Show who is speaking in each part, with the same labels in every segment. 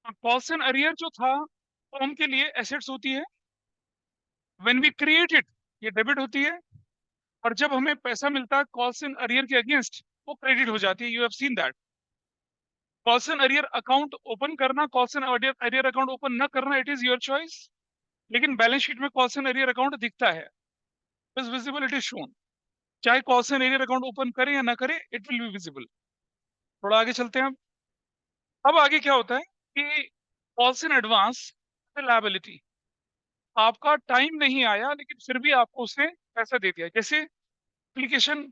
Speaker 1: Calls and arrear जो था firm के लिए एसेट्स होती है, व्हेन वी क्रिएट इट ये डेबिट होती है, और जब हमें पैसा मिलता है कॉल्स एंड अरियर के अगेंस्ट वो क्रेडिट हो जाती है। You have seen that. Calls and arrear account open करना, calls and arrear account open न करना, इट इज योर चॉइस, लेकिन बैलेंस शीट में कॉल्स एंड अरियर अकाउंट दिखता है, is visible, it is shown. चाहे calls and arrear account open करें या ना करें, इट विल बी विजिबल। थोड़ा आगे चलते हैं। अब आगे क्या होता है कि कॉल्स इन एडवांस लायबिलिटी, आपका टाइम नहीं आया लेकिन फिर भी आपको उसने पैसा दे दिया। जैसे एप्लीकेशन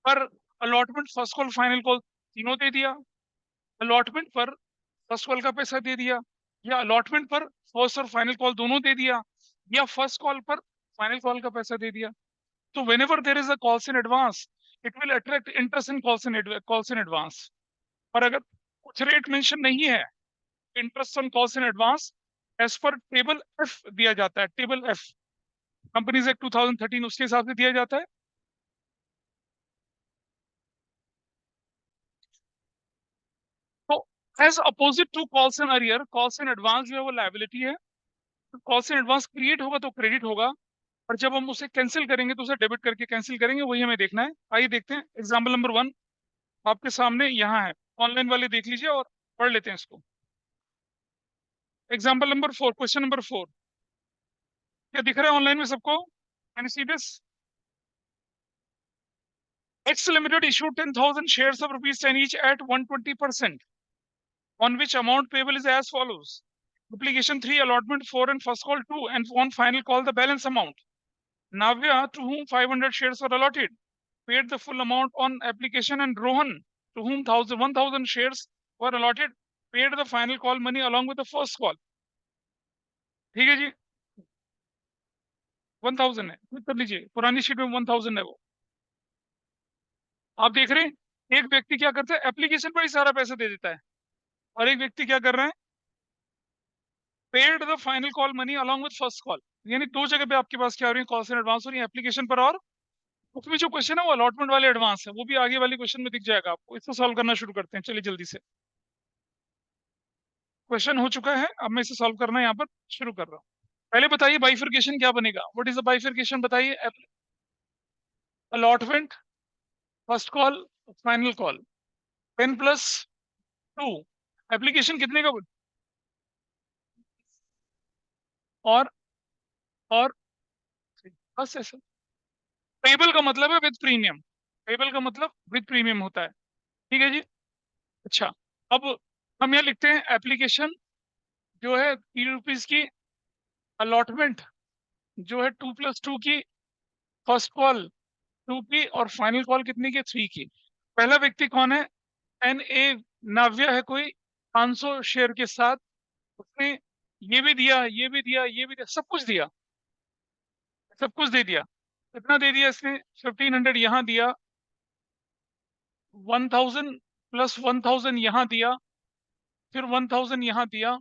Speaker 1: पर allotment, first call, final call तीनों दे दिया, अलॉटमेंट पर फर्स्ट कॉल का पैसा दे दिया, या अलॉटमेंट पर फर्स्ट और फाइनल कॉल दोनों दे दिया, या फर्स्ट कॉल पर फाइनल कॉल का पैसा दे दिया। तो whenever there is a calls in advance, it will attract interest in calls in advance. और अगर कुछ रेट मेंशन नहीं है, interest on calls in advance as per table F दिया जाता है। टेबल एफ कंपनीज एक्ट 2013 उसके हिसाब से दिया जाता है। तो as opposite to calls in arrear, calls in advance जो है वो लायबिलिटी है। कॉल्स इन एडवांस क्रिएट होगा तो क्रेडिट होगा, और जब हम उसे कैंसिल करेंगे तो उसे डेबिट करके कैंसिल करेंगे, वही हमें देखना है। आइए देखते हैं एग्जाम्पल नंबर 1 आपके सामने यहाँ है, ऑनलाइन वाले देख लीजिए और पढ़ लेते हैं इसको। एग्जाम्पल नंबर 4, क्वेश्चन नंबर 4, क्या दिख रहा है ऑनलाइन में सबको? Can you see this? X Limited issued 10,000 shares of rupees 10 each at 120%, on which amount payable is as follows. Application 3, allotment 4 and first call 2, and on final call the balance amount. Navya, to whom 500 shares were allotted, paid the full amount on application, and Rohan, to whom 1,000 shares were allotted, paid the final call money along with the first call. ठीक है जी, 1,000 है, click कर लीजिए, पुरानी sheet में 1,000 है वो। आप देख रहे हैं एक व्यक्ति क्या करता है, एप्लीकेशन पर ही सारा पैसा दे देता है, और एक व्यक्ति क्या कर रहे हैं, paid the final call money along with first call. यानी दो जगह पे आपके पास क्या हो रही है, कॉल्स एंड एडवांस हो रही है, एप्लीकेशन पर, और उसमें जो क्वेश्चन है वो अलॉटमेंट वाले एडवांस है, वो भी आगे वाले क्वेश्चन में दिख जाएगा आपको। इसको सॉल्व करना शुरू करते हैं, चलिए जल्दी से। क्वेश्चन हो चुका है, अब मैं इसे सॉल्व करना यहाँ पर शुरू कर रहा हूँ। पहले बताइए बाइफर्केशन क्या बनेगा, व्हाट इज द बाइफर्केशन बताइए। Allotment, first call, final call, 10+2। Application कितने का और और बस ऐसा। पेबल का मतलब है विद प्रीमियम, पेबल का मतलब विद प्रीमियम होता है, ठीक है जी। अच्छा, अब हम यहाँ लिखते हैं एप्लीकेशन जो है 3 रुपीज की, अलॉटमेंट जो है 2+2 की, फर्स्ट कॉल 2 की, और फाइनल कॉल कितने की, 3 की। पहला व्यक्ति कौन है? NA नाव्या है कोई, 500 शेयर के साथ। उसने ये भी दिया, ये भी दिया, ये भी दिया, सब कुछ दिया, सब कुछ दे दिया। कितना दे दिया इसने? 1,500 यहाँ दिया, 1,000 प्लस 1,000 यहाँ दिया, फिर 1,000 यहाँ दिया,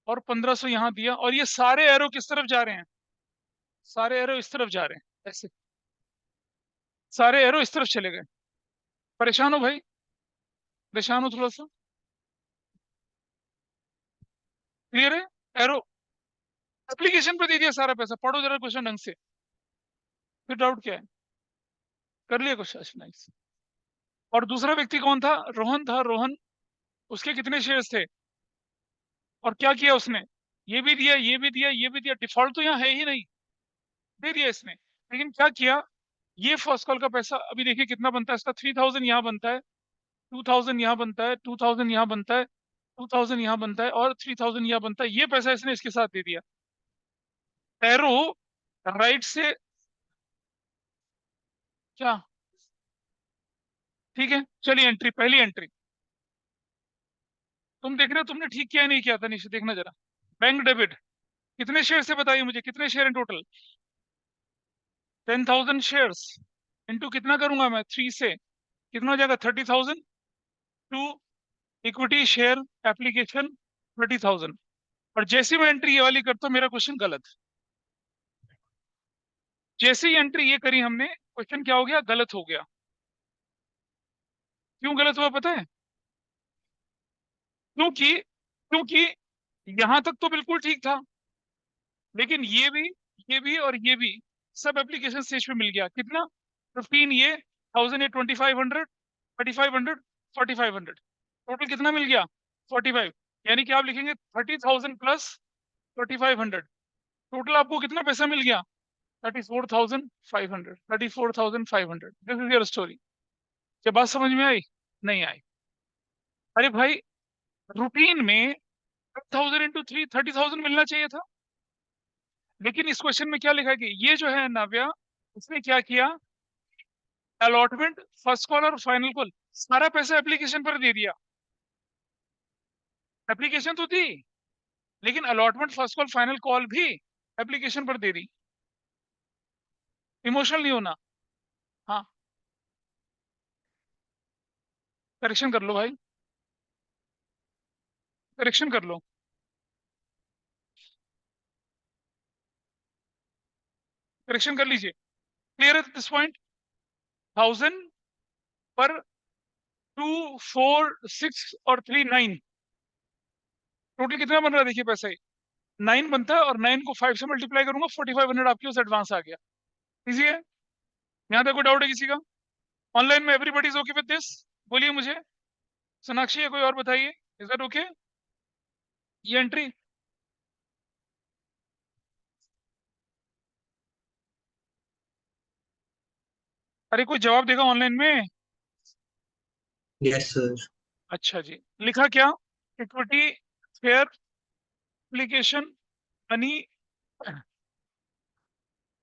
Speaker 1: और 1,500 यहाँ दिया। और ये सारे एरो किस तरफ जा रहे हैं? सारे एरो इस तरफ जा रहे हैं, ऐसे सारे एरो इस तरफ चले गए। परेशान हो भाई? परेशान हो थोड़ा सा? क्लियर है? एरो एप्लीकेशन पे दे दिया सारा पैसा। पढ़ो जरा क्वेश्चन ढंग से, फिर डाउट क्या है? कर लिया क्वेश्चन, नाइस। और दूसरा व्यक्ति कौन था? रोहन था, रोहन। उसके कितने शेयर्स थे, और क्या किया उसने? ये भी दिया, ये भी दिया, ये भी दिया। डिफॉल्ट तो यहाँ है ही नहीं, दे दिया इसने, लेकिन क्या किया, ये फर्स्ट कॉल का पैसा अभी देखिए कितना बनता है इसका। 3,000 यहाँ बनता है, 2,000 यहाँ बनता है, 2,000 यहाँ बनता है, 2,000 यहाँ बनता है, और 3,000 यहाँ बनता है। ये पैसा इसने इसके साथ दे दिया। एरो राइट से, क्या? ठीक है, चलिए एंट्री, पहली एंट्री। तुम देख रहे हो तुमने ठीक किया है नहीं किया था, नीचे देखना जरा। बैंक डेबिट, कितने शेयर से बताइए मुझे, कितने share in total? 10,000 shares into कितना करूंगा मैं, 3 से, कितना हो जाएगा? 30,000 टू इक्विटी शेयर एप्लीकेशन 30,000। और जैसी मैं एंट्री ये वाली करता हूँ, मेरा क्वेश्चन गलत। जैसे ही एंट्री ये करी हमने, क्वेश्चन क्या हो गया? गलत हो गया। क्यों गलत हुआ पता है? क्योंकि क्योंकि यहां तक तो बिल्कुल ठीक था, लेकिन ये भी और ये भी सब एप्लीकेशन स्टेज पे मिल गया। कितना? 15, ये 1000, ये 2500, 3500, 4500, टोटल कितना मिल गया? 45। यानी कि आप लिखेंगे 30,000 प्लस 4500, टोटल आपको कितना पैसा मिल गया? 34,500, 34,500। This is your story. क्या बात समझ में आई? नहीं आई? अरे भाई, रूटीन में 1000 × 3 30,000 मिलना चाहिए था, लेकिन इस क्वेश्चन में क्या लिखा है कि ये जो है नाव्या, उसने क्या किया? अलॉटमेंट, फर्स्ट कॉल और फाइनल कॉल, सारा पैसा एप्लीकेशन पर दे दिया। एप्लीकेशन तो दी, लेकिन allotment, first call, final call भी एप्लीकेशन पर दे दी। इमोशनल नहीं होना। हाँ, करेक्शन कर लो भाई, करेक्शन कर लो, करेक्शन कर लीजिए। क्लियर है दिस पॉइंट? 1000 पर 2, 4, 6 और 3 9, टोटल कितना बन रहा है देखिए पैसा? 9 बनता है, और 9 को 5 से मल्टीप्लाई करूंगा, 4500 आपके उस एडवांस आ गया। इजी है? यहाँ तक कोई डाउट है किसी का? ऑनलाइन में everybody is okay with this? बोलिए मुझे, सोनाक्षी या कोई और बताइए, इज दैट ओके ये एंट्री? अरे कोई जवाब देगा ऑनलाइन में?
Speaker 2: Yes sir.
Speaker 1: अच्छा जी, लिखा क्या? Equity share application money.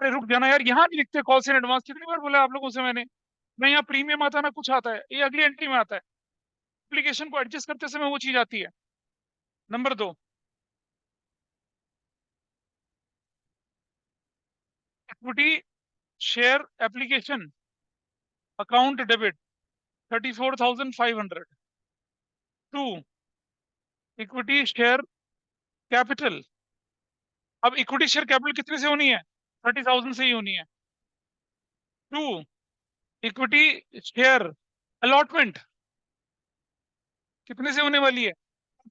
Speaker 1: अरे रुक जाना यार, यहाँ भी लिखते कॉल से एडवांस, कितनी बार बोला आप लोगों से मैंने? मैं यहाँ प्रीमियम आता ना कुछ आता है, ये अगली एंट्री में आता है। एप्लीकेशन को एडजस्ट करते समय वो चीज आती है। Number 2, equity share application account debit 34,500। 2, equity share capital. अब इक्विटी शेयर कैपिटल कितने से होनी है? 30,000 से ही होनी है। 2, इक्विटी शेयर अलॉटमेंट कितने से होने वाली है?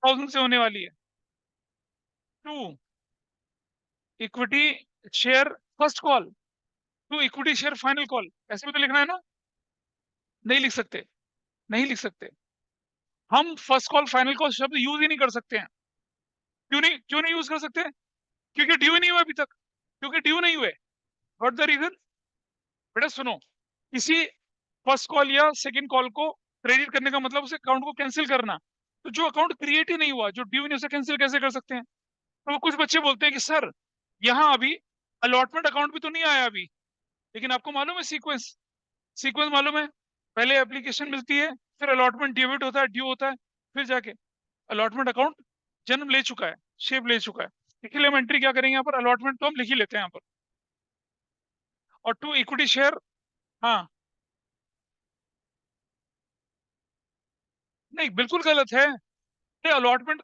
Speaker 1: 1000 से होने वाली है। 2, equity share first call. 2, equity share final call. ऐसे भी तो लिखना है ना? नहीं लिख सकते, नहीं लिख सकते। हम फर्स्ट कॉल फाइनल कॉल शब्द यूज ही नहीं कर सकते हैं। क्यों नहीं यूज कर सकते? क्योंकि ड्यू नहीं हुआ अभी तक, क्योंकि ड्यू नहीं हुए। What the reason? बेटा सुनो, किसी फर्स्ट कॉल या सेकंड कॉल को क्रेडिट करने का मतलब उसे अकाउंट को कैंसिल करना। तो जो अकाउंट क्रिएट ही नहीं हुआ, जो ड्यू नहीं, उसे कैंसिल कैसे कर सकते हैं? तो कुछ बच्चे बोलते हैं कि सर, यहाँ अभी अलॉटमेंट अकाउंट भी तो नहीं आया अभी। लेकिन आपको मालूम है सीक्वेंस? सीक्वेंस मालूम है? पहले एप्लीकेशन मिलती है, फिर अलॉटमेंट डेबिट होता है, ड्यू होता है, फिर जाके अलॉटमेंट अकाउंट जन्म ले चुका है, शेप ले चुका है। इसलिए हम एंट्री क्या करेंगे यहाँ पर? अलॉटमेंट तो हम लिख ही लेते हैं यहाँ पर। और 2, इक्विटी शेयर। हाँ, नहीं बिल्कुल गलत है। ये अलॉटमेंट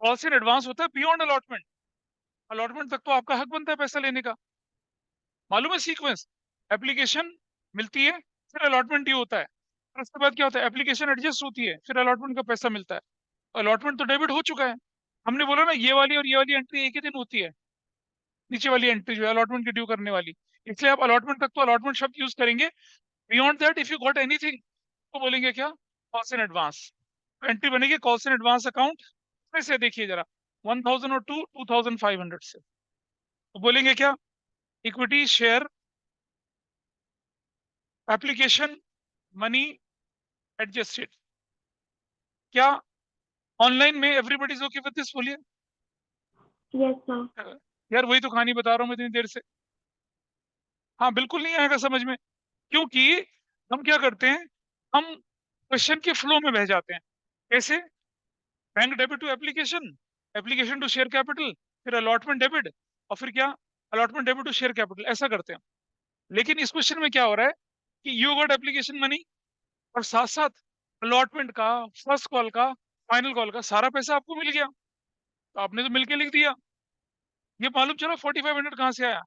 Speaker 1: पॉलिसी इन एडवांस होता है, बियॉन्ड अलॉटमेंट। अलॉटमेंट तक तो आपका हक बनता है पैसा लेने का। मालूम है सीक्वेंस? एप्लीकेशन मिलती है, फिर अलॉटमेंट ड्यू होता है, फिर उसके बाद क्या होता है? एप्लीकेशन एडजस्ट होती है, फिर अलॉटमेंट का पैसा मिलता है। अलॉटमेंट तो डेबिट हो चुका है। हमने बोला ना, ये वाली और ये वाली एंट्री एक ही दिन होती है। नीचे वाली एंट्री जो है अलॉटमेंट की ड्यू करने वाली, इसलिए आप अलॉटमेंट तक तो अलॉटमेंट शब्द यूज करेंगे। Beyond that if you got anything, तो बोलेंगे क्या? Calls in advance. एंट्री बनेगी कॉल्स इन एडवांस अकाउंट में से, देखिए जरा, 1000 और 2500 से। तो बोलेंगे क्या? Equity share application money adjusted. क्या ऑनलाइन में everybody is okay with this? बोलिए।
Speaker 3: Yes sir.
Speaker 1: यार वही तो कहानी बता रहा हूँ मैं इतनी देर से। हाँ, बिल्कुल नहीं आएगा समझ में, क्योंकि हम क्या करते हैं, हम क्वेश्चन के फ्लो में बह जाते हैं। कैसे? Bank debit to application, application to share capital, फिर अलॉटमेंट डेबिट, और फिर क्या? Allotment debit to share capital, ऐसा करते हैं। लेकिन इस क्वेश्चन में क्या हो रहा है कि यू गॉट एप्लीकेशन मनी, और साथ साथ अलॉटमेंट का, फर्स्ट कॉल का, फाइनल कॉल का सारा पैसा आपको मिल गया, तो आपने तो मिलके लिख दिया। ये मालूम चला 4500 कहाँ से आया?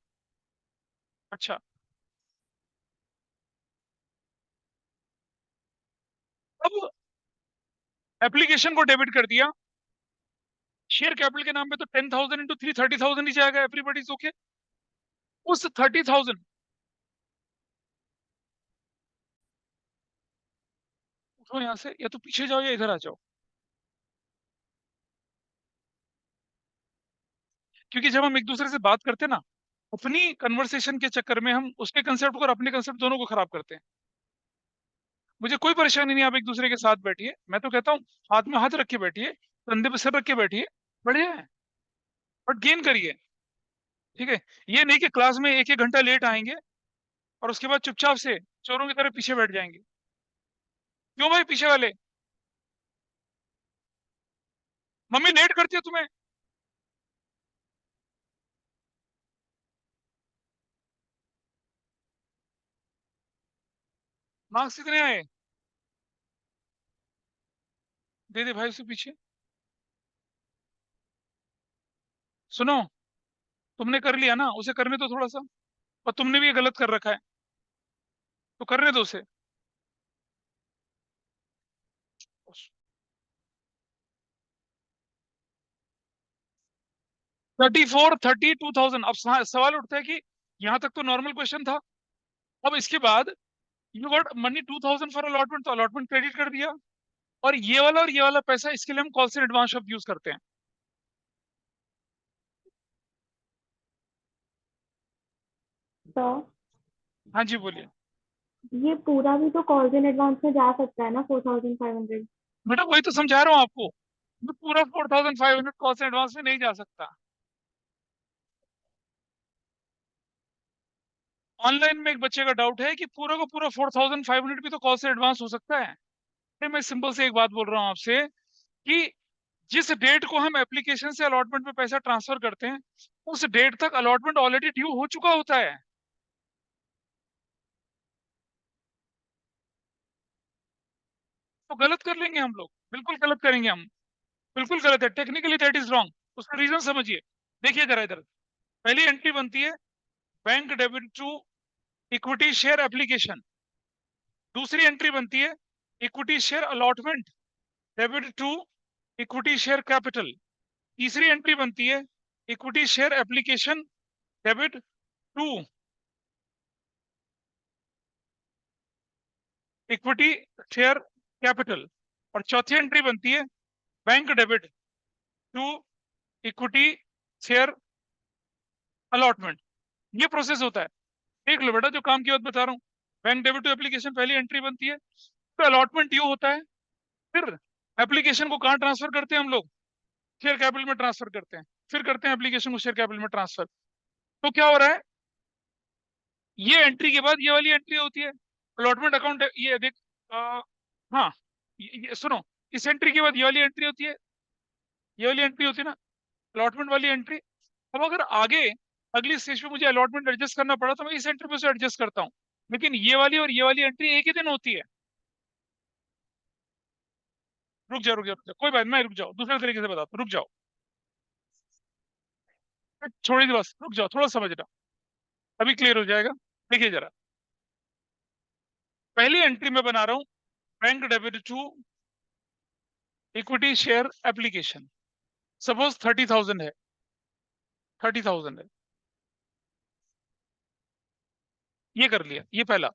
Speaker 1: अच्छा, अब एप्लीकेशन को डेबिट कर दिया, शेयर कैपिटल के नाम पे तो 10,000 इंटू 3 30,000 ही जाएगा, एवरीबडी इज ओके। उस 30,000 उठो यहाँ से, या तो पीछे जाओ या इधर आ जाओ, क्योंकि जब हम एक दूसरे से बात करते हैं ना, अपनी कन्वर्सेशन के चक्कर में हम उसके कंसेप्ट को और अपने कंसेप्ट दोनों को खराब करते हैं। मुझे कोई परेशानी नहीं, आप एक दूसरे के साथ बैठिए, मैं तो कहता हूँ हाथ में हाथ रख के बैठिए, कंधे पे सर रख के बैठिए, बढ़िया है, बट गेन करिए। ठीक है, ये नहीं कि क्लास में एक एक घंटा लेट आएंगे और उसके बाद चुपचाप से चोरों की तरह पीछे बैठ जाएंगे। क्यों भाई पीछे वाले, मम्मी लेट करती है तुम्हें? मार्क्स कितने आए? दे दे भाई उसे पीछे। सुनो, तुमने कर लिया ना, उसे करने दो थोड़ा सा, और तुमने भी ये गलत कर रखा है, तो करने दो उसे। 34 32,000। अब सवाल उठता है कि यहाँ तक तो नॉर्मल क्वेश्चन था, अब इसके बाद you got money 2,000 for allotment, तो अलॉटमेंट क्रेडिट कर दिया, और ये वाला पैसा इसके लिए हम कॉल से एडवांस शब्द यूज करते हैं।
Speaker 3: सर,
Speaker 1: हाँ जी बोलिए।
Speaker 3: ये पूरा भी तो कॉल्स इन एडवांस में जा सकता है ना, 4,500।
Speaker 1: बेटा वही तो समझा रहा हूँ आपको, ये पूरा 4,500 कॉल से एडवांस में नहीं जा सकता। ऑनलाइन में एक बच्चे का डाउट है कि पूरा का पूरा 4,500 भी तो कॉल से एडवांस हो सकता है। अरे मैं सिंपल से एक बात बोल रहा हूँ आपसे, कि जिस डेट को हम एप्लीकेशन से अलॉटमेंट में पैसा ट्रांसफर करते हैं, उस डेट तक अलॉटमेंट ऑलरेडी ड्यू हो चुका होता है। तो गलत कर लेंगे हम लोग, बिल्कुल गलत करेंगे हम, बिल्कुल गलत है, टेक्निकली दैट इज रॉन्ग। उसका रीजन समझिए, देखिए जरा इधर, पहली एंट्री बनती है bank debit to equity share application, दूसरी एंट्री बनती है equity share allotment debit to equity share capital, तीसरी एंट्री बनती है equity share application debit to equity share capital, और चौथी एंट्री बनती है bank debit to equity share allotment. ये प्रोसेस होता है। देख लो बेटा, जो काम की बात बता रहा हूँ, बैंक डेबिट टू एप्लीकेशन पहली एंट्री बनती है, तो अलॉटमेंट ड्यू होता है, फिर एप्लीकेशन को कहाँ ट्रांसफर करते हैं हम लोग? शेयर कैपिटल में ट्रांसफर करते हैं, फिर करते हैं एप्लीकेशन को शेयर कैपिटल में ट्रांसफर। तो क्या हो रहा है, ये एंट्री के बाद ये वाली एंट्री होती है अलॉटमेंट अकाउंट, ये देख, हाँ, ये सुनो, इस एंट्री के बाद ये वाली एंट्री होती है, ये वाली एंट्री होती है ना, अलॉटमेंट वाली एंट्री। अब अगर आगे अगली स्टेज पे मुझे अलॉटमेंट एडजस्ट करना पड़ा, तो मैं इस एंट्री पे से एडजस्ट करता हूँ, लेकिन ये वाली और ये वाली एंट्री एक ही दिन होती है। रुक जाओ रुक जाओ रुक जाओ, कोई बात नहीं, रुक जाओ, दूसरे तरीके से बताता हूँ, रुक जाओ, छोड़ी दी बस, रुक जाओ, थोड़ा समझना, अभी क्लियर हो जाएगा। देखिए जरा, पहली एंट्री में बना रहा हूँ bank debit to equity share application, suppose 30,000 है, 30,000 है, ये कर लिया, ये पहला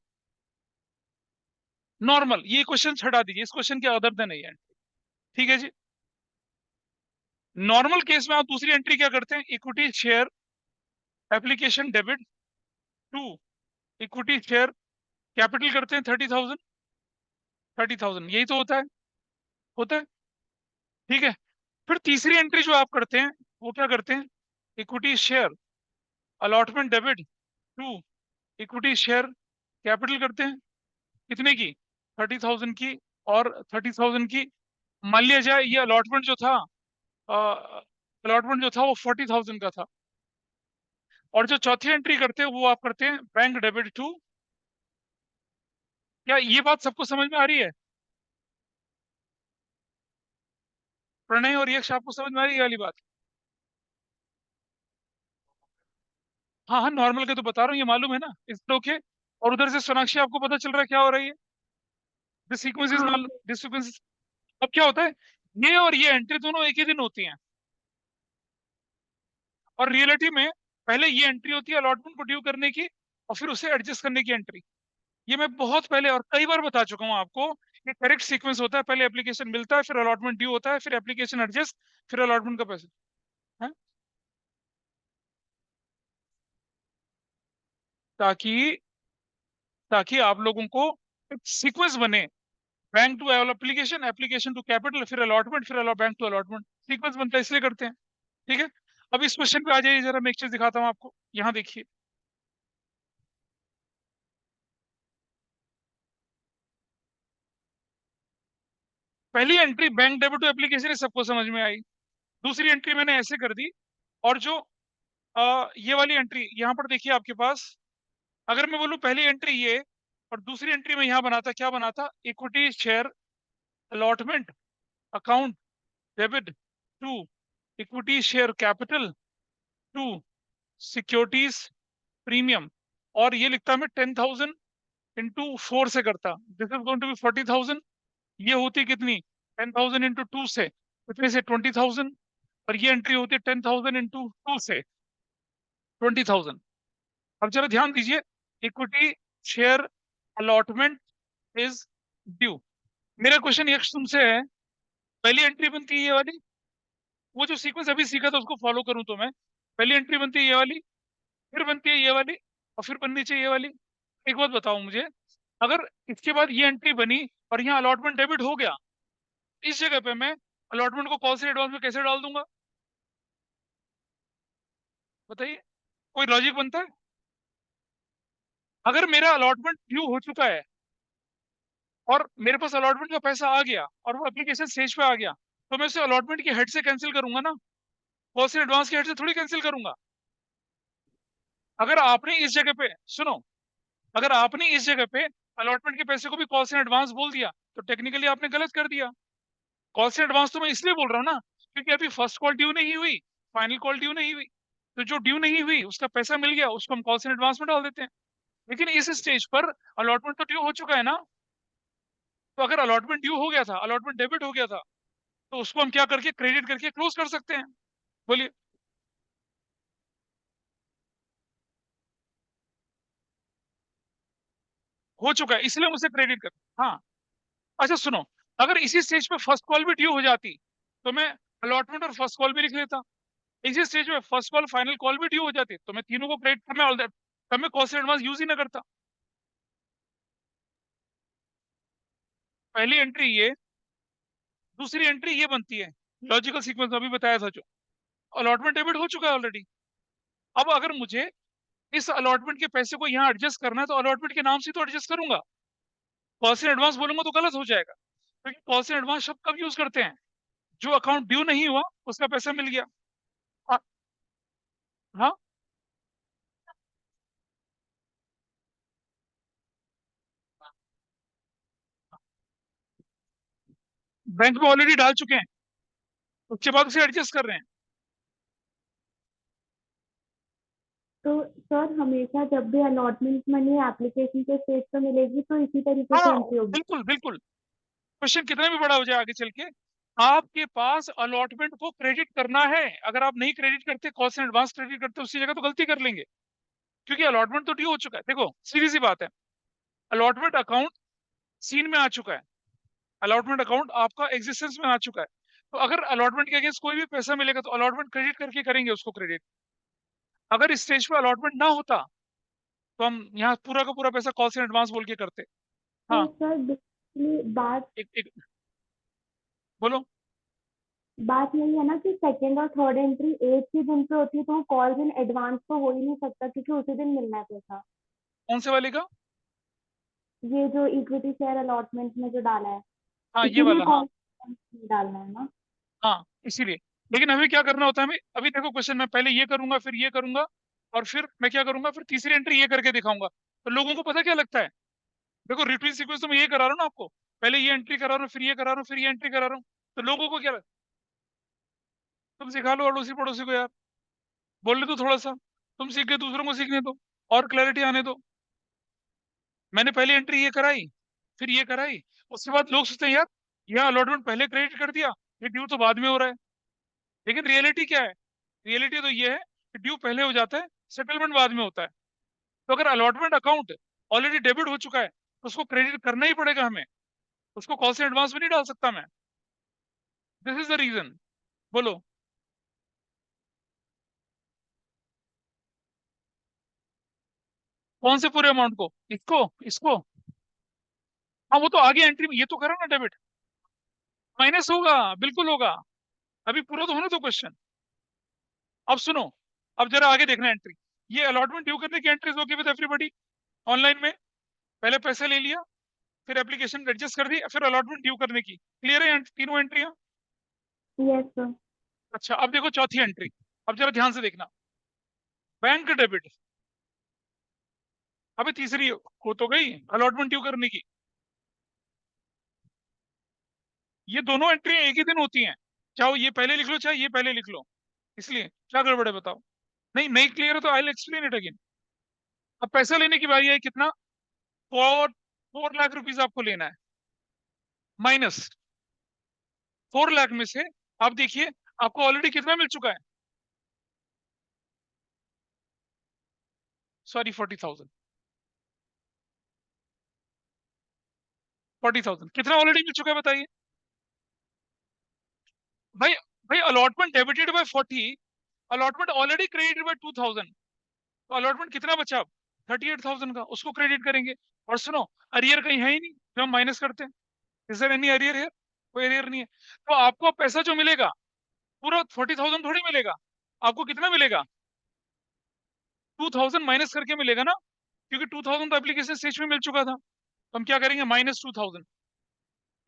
Speaker 1: नॉर्मल, ये क्वेश्चन हटा दीजिए, इस क्वेश्चन के अदर देन नहीं है। ठीक है जी, नॉर्मल केस में आप दूसरी एंट्री क्या करते हैं, equity share application debit to equity share capital करते हैं 30,000, 30,000, यही तो होता है, होता है। ठीक है, फिर तीसरी एंट्री जो आप करते हैं, वो क्या करते हैं, equity share allotment debit to equity share capital करते हैं, कितने की, 30,000 की, और 30,000 की, मान लिया जाए ये अलॉटमेंट जो था, अलॉटमेंट जो था वो 40,000 का था, और जो चौथी एंट्री करते हैं वो आप करते हैं बैंक डेबिट टू, क्या ये बात सबको समझ में आ रही है? प्रणय और यश आपको समझ में आ रही है ये वाली बात? हाँ हाँ, नॉर्मल के तो बता रहा हूँ, ये मालूम है ना इस ओके। और उधर से सोनाक्षी आपको पता चल रहा है क्या हो रही है, दिस सीक्वेंस इज
Speaker 3: हाँ
Speaker 1: मालूम, दिस सीक्वेंस। अब क्या होता है, ये और ये एंट्री दोनों एक ही दिन होती हैं, और रियलिटी में पहले ये एंट्री होती है अलॉटमेंट को ड्यू करने की, और फिर उसे एडजस्ट करने की एंट्री। ये मैं बहुत पहले और कई बार बता चुका हूँ आपको। ये करेक्ट सीक्वेंस होता है, पहले एप्लीकेशन मिलता है, फिर अलॉटमेंट ड्यू होता है, फिर एप्लीकेशन एडजस्ट, फिर अलॉटमेंट का पैसा है। ताकि ताकि आप लोगों को एक सीक्वेंस बने, bank to application, application to capital, फिर अलॉटमेंट, फिर बैंक टू अलॉटमेंट, सीक्वेंस बनता है, इसलिए करते हैं। ठीक है, अब इस क्वेश्चन पे आ जाइए जरा, मैं एक चीज दिखाता हूँ आपको। यहाँ देखिए, पहली entry bank debit to application, सबको समझ में आई। दूसरी एंट्री मैंने ऐसे कर दी, और जो ये वाली एंट्री यहाँ पर देखिए आपके पास, अगर मैं बोलूँ पहली एंट्री ये और दूसरी एंट्री में यहाँ बनाता, क्या बनाता, equity share allotment account debit to equity share capital to securities premium, और ये लिखता मैं 10,000 इंटू 4 से करता, this is going to be 40,000। ये होती कितनी, 10,000 इंटू 2 से, कितने से, 20,000। और ये एंट्री होती है 10,000 इंटू 2 से 20,000। अब जरा ध्यान दीजिए, equity share allotment is due. मेरा क्वेश्चन यक्ष तुमसे है, पहली एंट्री बनती है ये वाली, वो जो सीक्वेंस अभी सीखा था उसको फॉलो करूं तो मैं, पहली एंट्री बनती है ये वाली, फिर बनती है ये वाली, और फिर बननी चाहिए ये वाली। एक बात बताओ मुझे, अगर इसके बाद ये एंट्री बनी और यहाँ अलॉटमेंट डेबिट हो गया, इस जगह पे मैं अलॉटमेंट को कॉल से एडवांस में कैसे डाल दूंगा, बताइए, कोई लॉजिक बनता है? अगर मेरा अलॉटमेंट ड्यू हो चुका है और मेरे पास अलॉटमेंट का पैसा आ गया और वो एप्लीकेशन स्टेज पे आ गया, तो मैं उसे अलॉटमेंट की हेड से कैंसिल करूंगा ना, कॉल से एडवांस की हेड से थोड़ी कैंसिल करूंगा। अगर आपने इस जगह पे, सुनो, अगर आपने इस जगह पे अलॉटमेंट के पैसे को भी कॉल से एडवांस बोल दिया, तो टेक्निकली आपने गलत कर दिया। कॉल से एडवांस तो मैं इसलिए बोल रहा हूँ ना, क्योंकि अभी फर्स्ट कॉल ड्यू नहीं हुई, फाइनल कॉल ड्यू नहीं हुई, तो जो ड्यू नहीं हुई उसका पैसा मिल गया, उसको हम कॉल से एडवांस में डाल देते हैं। लेकिन इस स्टेज पर अलॉटमेंट तो ड्यू हो चुका है ना, तो अगर अलॉटमेंट ड्यू हो गया था, अलॉटमेंट डेबिट हो गया था, तो उसको हम क्या करके क्रेडिट करके क्लोज कर सकते हैं, बोलिए। हो चुका है इसलिए हम उसे क्रेडिट कर, हाँ। अच्छा सुनो, अगर इसी स्टेज पे फर्स्ट कॉल भी ड्यू हो जाती, तो मैं अलॉटमेंट और फर्स्ट कॉल भी लिख लेता। इसी स्टेज में फर्स्ट कॉल फाइनल कॉल भी ड्यू हो जाती, तो मैं तीनों को क्रेडिट करना, ऑल दैट, तब मैं कॉल से एडवांस यूज ही ना करता। पहली एंट्री ये, दूसरी एंट्री ये बनती है, लॉजिकल सीक्वेंस अभी बताया था जो, अलॉटमेंट डेबिट हो चुका है ऑलरेडी। अब अगर मुझे इस अलॉटमेंट के पैसे को यहाँ एडजस्ट करना है, तो अलॉटमेंट के नाम से तो एडजस्ट करूंगा, कॉल से एडवांस बोलूंगा तो गलत हो जाएगा, क्योंकि कॉल से एडवांस शब्द कब यूज करते हैं, जो अकाउंट ड्यू नहीं हुआ उसका पैसा मिल गया। हाँ, हाँ, बैंक में ऑलरेडी डाल चुके हैं, उसके बाद उसे एडजस्ट कर रहे हैं।
Speaker 3: तो सर हमेशा जब भी अलॉटमेंट मनी एप्लीकेशन के स्टेज पे मिलेगी तो इसी तरीके से
Speaker 1: हाँ,
Speaker 3: एंट्री होगी।
Speaker 1: बिल्कुल बिल्कुल, क्वेश्चन कितना भी बड़ा हो जाए आगे चल के, आपके पास अलॉटमेंट को क्रेडिट करना है। अगर आप नहीं क्रेडिट करते, कॉस्ट एंड एडवांस क्रेडिट करते, उसी जगह तो गलती कर लेंगे, क्योंकि अलॉटमेंट तो ड्यू हो चुका है। देखो सीधी सी बात है, अलॉटमेंट अकाउंट सीन में आ चुका है, अलॉटमेंट अकाउंट आपका एग्जिस्टेंस में आ चुका है। तो अगर अलॉटमेंट के अगेंस्ट कोई भी पैसा मिलेगा, तो अलॉटमेंट क्रेडिट करके करेंगे उसको क्रेडिट। अगर इस स्टेज पे अलॉटमेंट ना होता, तो हम यहाँ पूरा का पूरा पैसा कॉल से एडवांस बोल के करते।
Speaker 3: तो
Speaker 1: हाँ,
Speaker 3: सर बेसिकली बात
Speaker 1: एक बोलो।
Speaker 3: बात यही है ना कि सेकंड और थर्ड एंट्री एक ही दिन पे होती है, तो वो कॉल इन एडवांस तो हो ही नहीं सकता क्योंकि उसी दिन मिलना है पैसा।
Speaker 1: कौन से वाले का?
Speaker 3: ये जो इक्विटी शेयर अलॉटमेंट में जो डाला है,
Speaker 1: हाँ, ये
Speaker 3: इसीलिए
Speaker 1: वाला, हाँ।
Speaker 3: कॉल डालना है ना।
Speaker 1: हाँ, इसीलिए। लेकिन हमें क्या करना होता है, हमें अभी देखो क्वेश्चन में पहले ये करूंगा, फिर ये करूंगा, और फिर मैं क्या करूंगा, फिर तीसरी एंट्री ये करके दिखाऊंगा, तो लोगों को पता क्या लगता है। देखो रिट्रीट सीक्वेंस तो मैं ये करा रहा हूँ ना आपको, पहले ये एंट्री करा रहा हूँ, फिर ये करा रहा हूँ, फिर ये एंट्री करा रहा हूँ, तो लोगों को क्या तुम सिखा लो अड़ोसी पड़ोसी को यार, बोल ले तो थोड़ा सा, तुम सीख गए, दूसरों को सीखने दो, और क्लैरिटी आने दो। मैंने पहली एंट्री ये कराई, फिर ये कराई, उसके बाद लोग सोचते हैं यार, यहाँ अलॉटमेंट पहले क्रेडिट कर दिया, ये ड्यू तो बाद में हो रहा है। लेकिन रियलिटी क्या है, रियलिटी तो ये है ड्यू पहले हो जाता है, सेटलमेंट बाद में होता है। तो अगर अलॉटमेंट अकाउंट ऑलरेडी डेबिट हो चुका है तो उसको क्रेडिट करना ही पड़ेगा हमें, उसको कॉल से एडवांस में नहीं डाल सकता मैं। This is the reason. बोलो। कौन से पूरे अमाउंट को? इसको इसको? हाँ वो तो आगे एंट्री में, ये तो करो ना डेबिट। माइनस होगा, बिल्कुल होगा। अभी पूरा तो होना तो क्वेश्चन। अब सुनो, अब जरा आगे देखना एंट्री। ये अलॉटमेंट ड्यू करने की एंट्रीज होगी विद एवरीबॉडी ऑनलाइन में। पहले पैसे ले लिया, फिर एप्लीकेशन एडजस्ट कर दी, फिर अलॉटमेंट ड्यू करने की। क्लियर है तीनों एंट्रियां?
Speaker 3: Yes sir.
Speaker 1: अच्छा अब देखो चौथी एंट्री। अब जरा ध्यान से देखना, बैंक डेबिट। अभी तीसरी हो तो गई अलॉटमेंट ड्यू करने की। ये दोनों एंट्री एक ही दिन होती हैं, चाहे ये पहले लिख लो चाहे ये पहले लिख लो। इसलिए क्या गड़बड़ है बताओ? नहीं नहीं क्लियर है तो I will explain it again. अब पैसा लेने की बारी है, कितना? 4 लाख रुपीज आपको लेना है। माइनस 4 लाख में से आप देखिए आपको ऑलरेडी कितना मिल चुका है। सॉरी 40,000। 40,000 कितना ऑलरेडी मिल चुका है बताइए? भाई भाई allotment debited bye 40, allotment already credited bye 2,000। तो अलॉटमेंट कितना बचा? 38,000 का, उसको क्रेडिट करेंगे। और सुनो, अरियर कहीं है ही नहीं जो हम माइनस करते हैं। इज देयर एनी अरियर है? कोई अरियर नहीं है। तो आपको पैसा जो मिलेगा पूरा 40,000 थोड़ी मिलेगा। आपको कितना मिलेगा? 2,000 माइनस करके मिलेगा ना, क्योंकि 2,000 तो एप्लीकेशन स्टेज में मिल चुका था। तो हम क्या करेंगे? -2,000।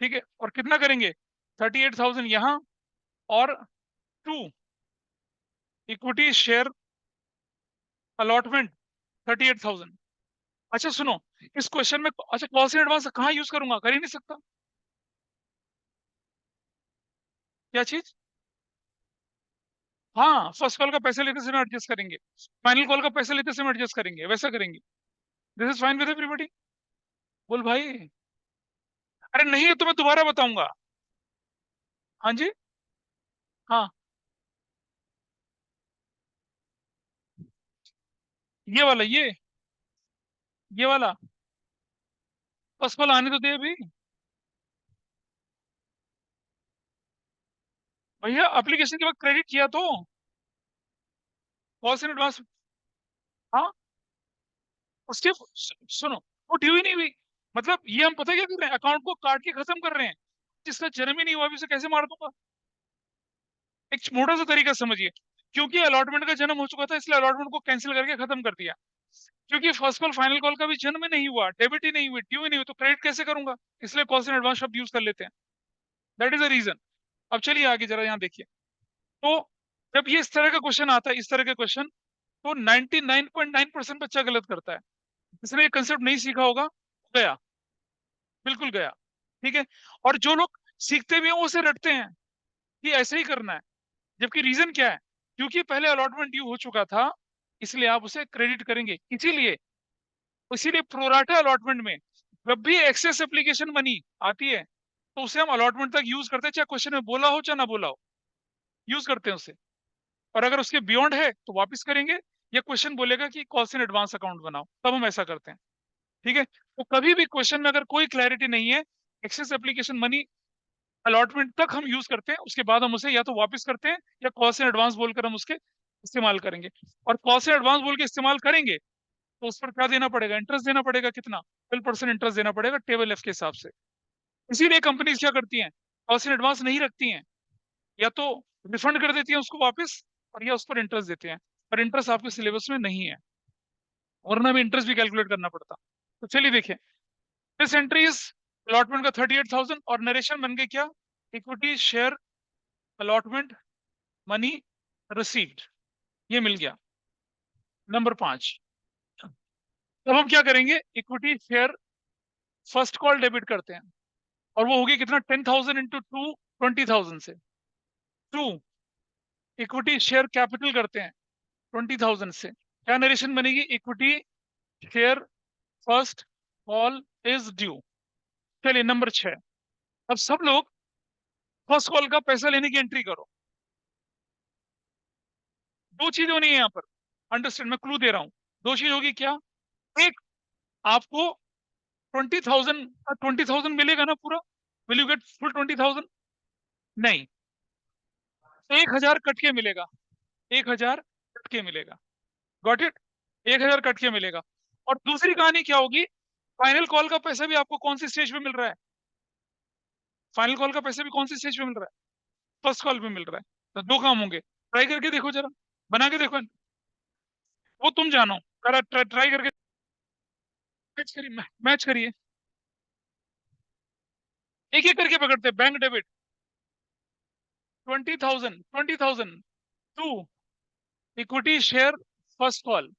Speaker 1: ठीक है, और कितना करेंगे? 38,000 यहाँ, और 2 इक्विटी शेयर अलॉटमेंट 38,000। अच्छा सुनो, इस क्वेश्चन में अच्छा कॉल से एडवांस कहाँ यूज करूंगा? कर ही नहीं सकता। क्या चीज? हाँ फर्स्ट कॉल का पैसा लेते समय एडजस्ट करेंगे, फाइनल कॉल का पैसा लेते समय एडजस्ट करेंगे, वैसा करेंगे। This is fine with everybody. बोल भाई। अरे नहीं तो मैं दोबारा बताऊंगा। हाँ जी। हाँ ये वाला, ये वाला फर्स्ट कॉल आने तो दे अभी। भैया एप्लीकेशन के बाद क्रेडिट किया तो कॉल से एडवांस। हाँ उसके सुनो, वो ड्यू ही नहीं हुई। मतलब ये हम पता क्या कर रहे हैं, अकाउंट को काट के खत्म कर रहे हैं। जिसका जन्म ही नहीं हुआ अभी उसे कैसे मार दूंगा? एक मोटा सा तरीका समझिए। क्योंकि अलॉटमेंट का जन्म हो चुका था इसलिए अलॉटमेंट को कैंसिल करके खत्म कर दिया। क्योंकि फर्स्ट कॉल फाइनल कॉल का भी जन्म ही नहीं हुआ, डेबिट ही नहीं हुई, ड्यू ही नहीं हुई, तो क्रेडिट कैसे करूंगा? इसलिए कॉल से एडवांस शब्द यूज कर लेते हैं। That is the reason. अब चलिए आगे जरा यहाँ देखिए। तो जब ये इस तरह का क्वेश्चन आता है, इस तरह के क्वेश्चन, तो 99.9% बच्चा गलत करता है। जिसने ये कंसेप्ट नहीं सीखा होगा गया, बिल्कुल गया। ठीक है। और जो लोग सीखते भी हैं वो उसे रटते हैं कि ऐसे ही करना है। जबकि रीजन क्या है? क्योंकि पहले अलॉटमेंट ड्यू हो चुका था, इसलिए आप उसे क्रेडिट करेंगे। इसीलिए प्रोराटा अलॉटमेंट में जब भी एक्सेस एप्लीकेशन मनी आती है तो उसे हम अलॉटमेंट तक यूज करते हैं, चाहे क्वेश्चन में बोला हो चाहे ना बोला हो, यूज करते हैं उसे। और अगर उसके बियॉन्ड है तो वापस करेंगे, या क्वेश्चन बोलेगा कि कॉस्ट इन एडवांस अकाउंट बनाओ, तब हम ऐसा करते हैं। ठीक है। तो कभी भी क्वेश्चन में अगर कोई क्लैरिटी नहीं है, एक्सेस एप्लीकेशन मनी अलॉटमेंट तक हम यूज करते हैं, उसके बाद हम उसे या तो वापस करते हैं या कॉस्ट इन एडवांस बोलकर हम उसके इस्तेमाल करेंगे। और कॉस्ट इन एडवांस बोल के इस्तेमाल करेंगे तो उस पर क्या देना पड़ेगा? इंटरेस्ट देना पड़ेगा। कितना? 12% इंटरेस्ट देना पड़ेगा टेबल एफ के हिसाब से। इसीलिए कंपनीज क्या करती हैं, कॉस्ट इन एडवांस नहीं रखती हैं, या तो रिफंड कर देती हैं उसको वापस, और या उस पर इंटरेस्ट देते हैं। पर इंटरेस्ट आपके सिलेबस में नहीं है, वरना भी इंटरेस्ट भी कैलकुलेट करना पड़ता। तो चलिए देखिए, दिस एंट्री इज अलॉटमेंट का 38,000, और नरेशन बन गई क्या? Equity share allotment money received, ये मिल गया। नंबर 5। अब हम क्या करेंगे? Equity share first call debit करते हैं, और वो होगी कितना? 10,000 इंटू 2, 20,000 से। 2 इक्विटी शेयर कैपिटल करते हैं 20,000 से। क्या नरेशन बनेगी? Equity share first call is due. चलिए नंबर 6। अब सब लोग फर्स्ट कॉल का पैसा लेने की एंट्री करो। दो चीज होनी है यहाँ पर, अंडरस्टैंड, मैं क्लू दे रहा हूं। दो चीज होगी क्या? एक, आपको 20,000 मिलेगा ना पूरा, विल यू गेट फुल 20,000? नहीं, 1,000 कट के मिलेगा, 1,000 कट के मिलेगा। Got it? 1,000 कट के मिलेगा। और दूसरी कहानी क्या होगी, फाइनल कॉल का पैसा भी आपको कौन सी स्टेज पे मिल रहा है? फाइनल कॉल का पैसा भी कौन सी स्टेज पे मिल रहा है? फर्स्ट कॉल पे मिल रहा है। तो दो काम होंगे, ट्राई करके देखो जरा, बना के देखो, वो तुम जानो, ट्राई करके मैच करिए, मैच करिए। एक एक करके पकड़ते, bank debit 20,000 to equity share first call.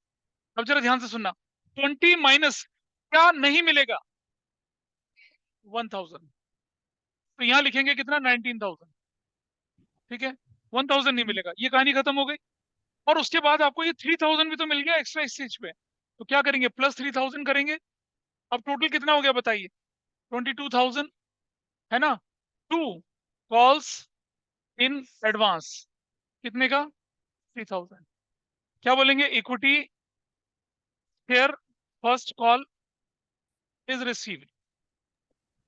Speaker 1: अब जरा ध्यान से सुनना, 20 माइनस क्या नहीं मिलेगा? 1,000। तो यहां लिखेंगे कितना? 19,000। ठीक है, 1,000 नहीं मिलेगा, ये कहानी खत्म हो गई। और उसके बाद आपको ये 3,000 भी तो मिल गया एक्स्ट्रा इस चीज पे, तो क्या करेंगे? प्लस 3,000 करेंगे। अब टोटल कितना हो गया बताइए? 22,000, है ना? टू कॉल्स इन एडवांस, कितने का? 3,000। क्या बोलेंगे? Equity share first call is received.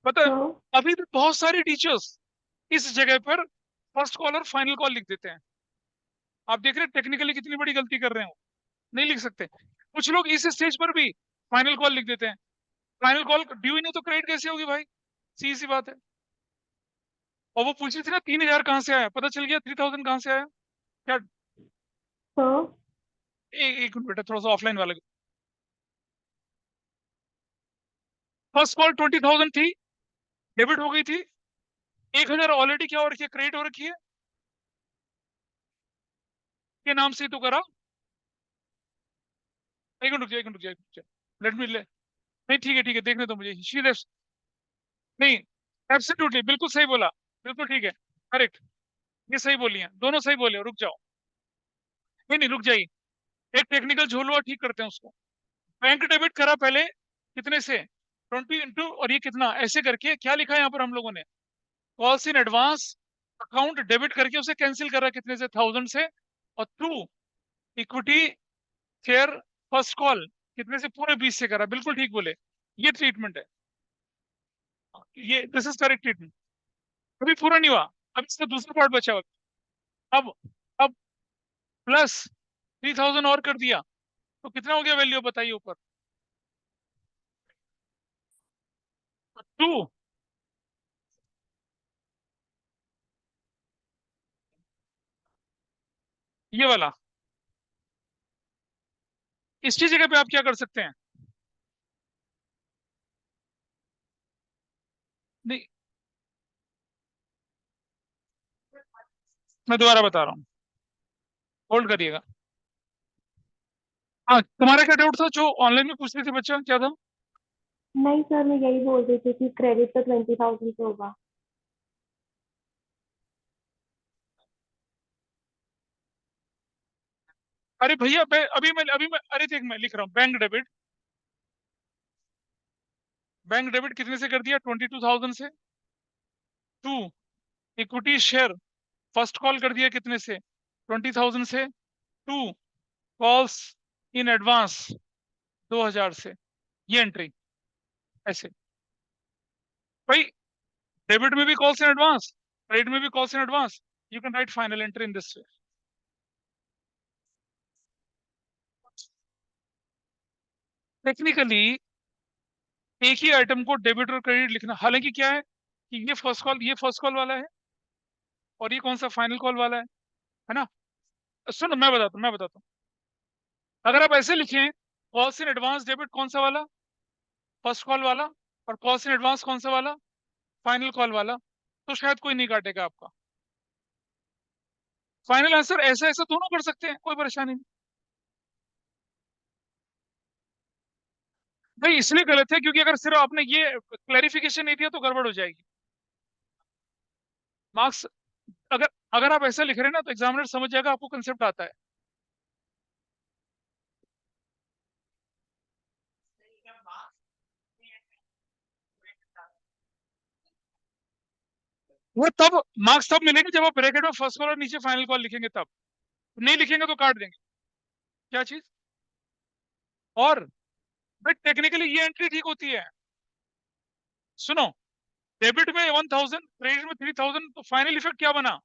Speaker 1: पता है,
Speaker 3: तो
Speaker 1: अभी भी बहुत सारे टीचर्स इस जगह पर फर्स्ट कॉल और फाइनल कॉल लिख देते हैं। आप देख रहे हैं टेक्निकली कितनी बड़ी गलती कर रहे हो, नहीं लिख सकते। कुछ लोग इस स्टेज पर भी फाइनल कॉल लिख देते हैं। फाइनल कॉल ड्यू ही नहीं तो क्रेडिट कैसे होगी भाई? सीधी सी बात है। और वो पूछ रही थी ना 3,000 कहाँ से आया, पता चल गया 3,000 कहाँ से आया क्या?
Speaker 3: तो
Speaker 1: एक मिनट बेटा, थोड़ा सा ऑफलाइन वाले। फर्स्ट कॉल 20,000 थी, डेबिट हो गई थी। 1,000 ऑलरेडी क्या हो रखी है? क्रेडिट हो रखी है, के नाम से ही तो करा। एक मिनट रुक जाए, एक मिनट रुक जाए, लेट मी ले। नहीं ठीक है, ठीक है, देखने दो मुझे। शी लेफ्ट, नहीं, एब्सोल्युटली बिल्कुल सही बोला, बिल्कुल ठीक है, करेक्ट। ये सही बोली है, दोनों सही बोले, रुक जाओ। नहीं नहीं, रुक जाइए, एक टेक्निकल झोल हुआ, ठीक करते हैं उसको। बैंक डेबिट करा पहले, कितने से? 20 इंटू, और ये कितना, ऐसे करके क्या लिखा है यहाँ पर हम लोगों ने? Calls in advance account debit करके उसे कैंसिल करा, कितने से? 1,000 से। और through equity share first call, कितने से? पूरे 20 से करा, बिल्कुल ठीक बोले। ये ट्रीटमेंट है, ये दिस इज करेक्ट ट्रीटमेंट। अभी पूरा नहीं हुआ, अब इसका दूसरा पार्ट बचा हुआ। अब प्लस 3,000 और कर दिया, तो कितना हो गया वैल्यू बताइए ऊपर? टू। ये वाला, इसकी जगह पे आप क्या कर सकते हैं? नहीं, मैं दोबारा बता रहा हूँ, होल्ड करिएगा। हाँ, तुम्हारा क्या डाउट था जो ऑनलाइन में पूछ रहे थे बच्चा, क्या था?
Speaker 3: नहीं सर, मैं यही बोल रही थी कि क्रेडिट तो 20,000 से होगा।
Speaker 1: अरे भैया, अभी मैं अरे देख, मैं लिख रहा हूँ बैंक डेबिट। बैंक डेबिट कितने से कर दिया? 22,000 से। To equity share first call कर दिया, कितने से? 20,000 से। टू कॉल्स इन एडवांस 2,000 से। ये एंट्री ऐसे भाई, डेबिट में भी कॉल्स इन एडवांस, क्रेडिट में भी calls in advance, you can write final entry in this way. Technically एक ही आइटम को डेबिट और क्रेडिट लिखना, हालांकि क्या है कि ये फर्स्ट कॉल वाला है, और ये कौन सा? फाइनल कॉल वाला है ना? सुनो, मैं बताता हूँ। अगर आप ऐसे लिखें, कॉल्स इन एडवांस डेबिट कौन सा वाला? फर्स्ट कॉल वाला। और कॉल्स इन एडवांस कौन सा वाला? फाइनल कॉल वाला। तो शायद कोई नहीं काटेगा आपका। फाइनल आंसर ऐसा ऐसा दोनों कर सकते हैं, कोई परेशानी नहीं। भाई इसलिए गलत है क्योंकि अगर सिर्फ आपने ये क्लैरिफिकेशन नहीं दिया तो गड़बड़ हो जाएगी। मार्क्स, अगर अगर आप ऐसा लिख रहे हैं ना, तो एग्जामिनर समझ जाएगा आपको कंसेप्ट आता है। वो तब मार्क्स तब मिलेंगे जब आप ब्रैकेट में फर्स्ट कॉल और नीचे फाइनल कॉल लिखेंगे तब। नहीं लिखेंगे तो काट देंगे। क्या चीज? और भाई टेक्निकली ये एंट्री ठीक होती है। सुनो, डेबिट में 1000, क्रेडिट में 3000, तो फाइनल इफेक्ट क्या बना?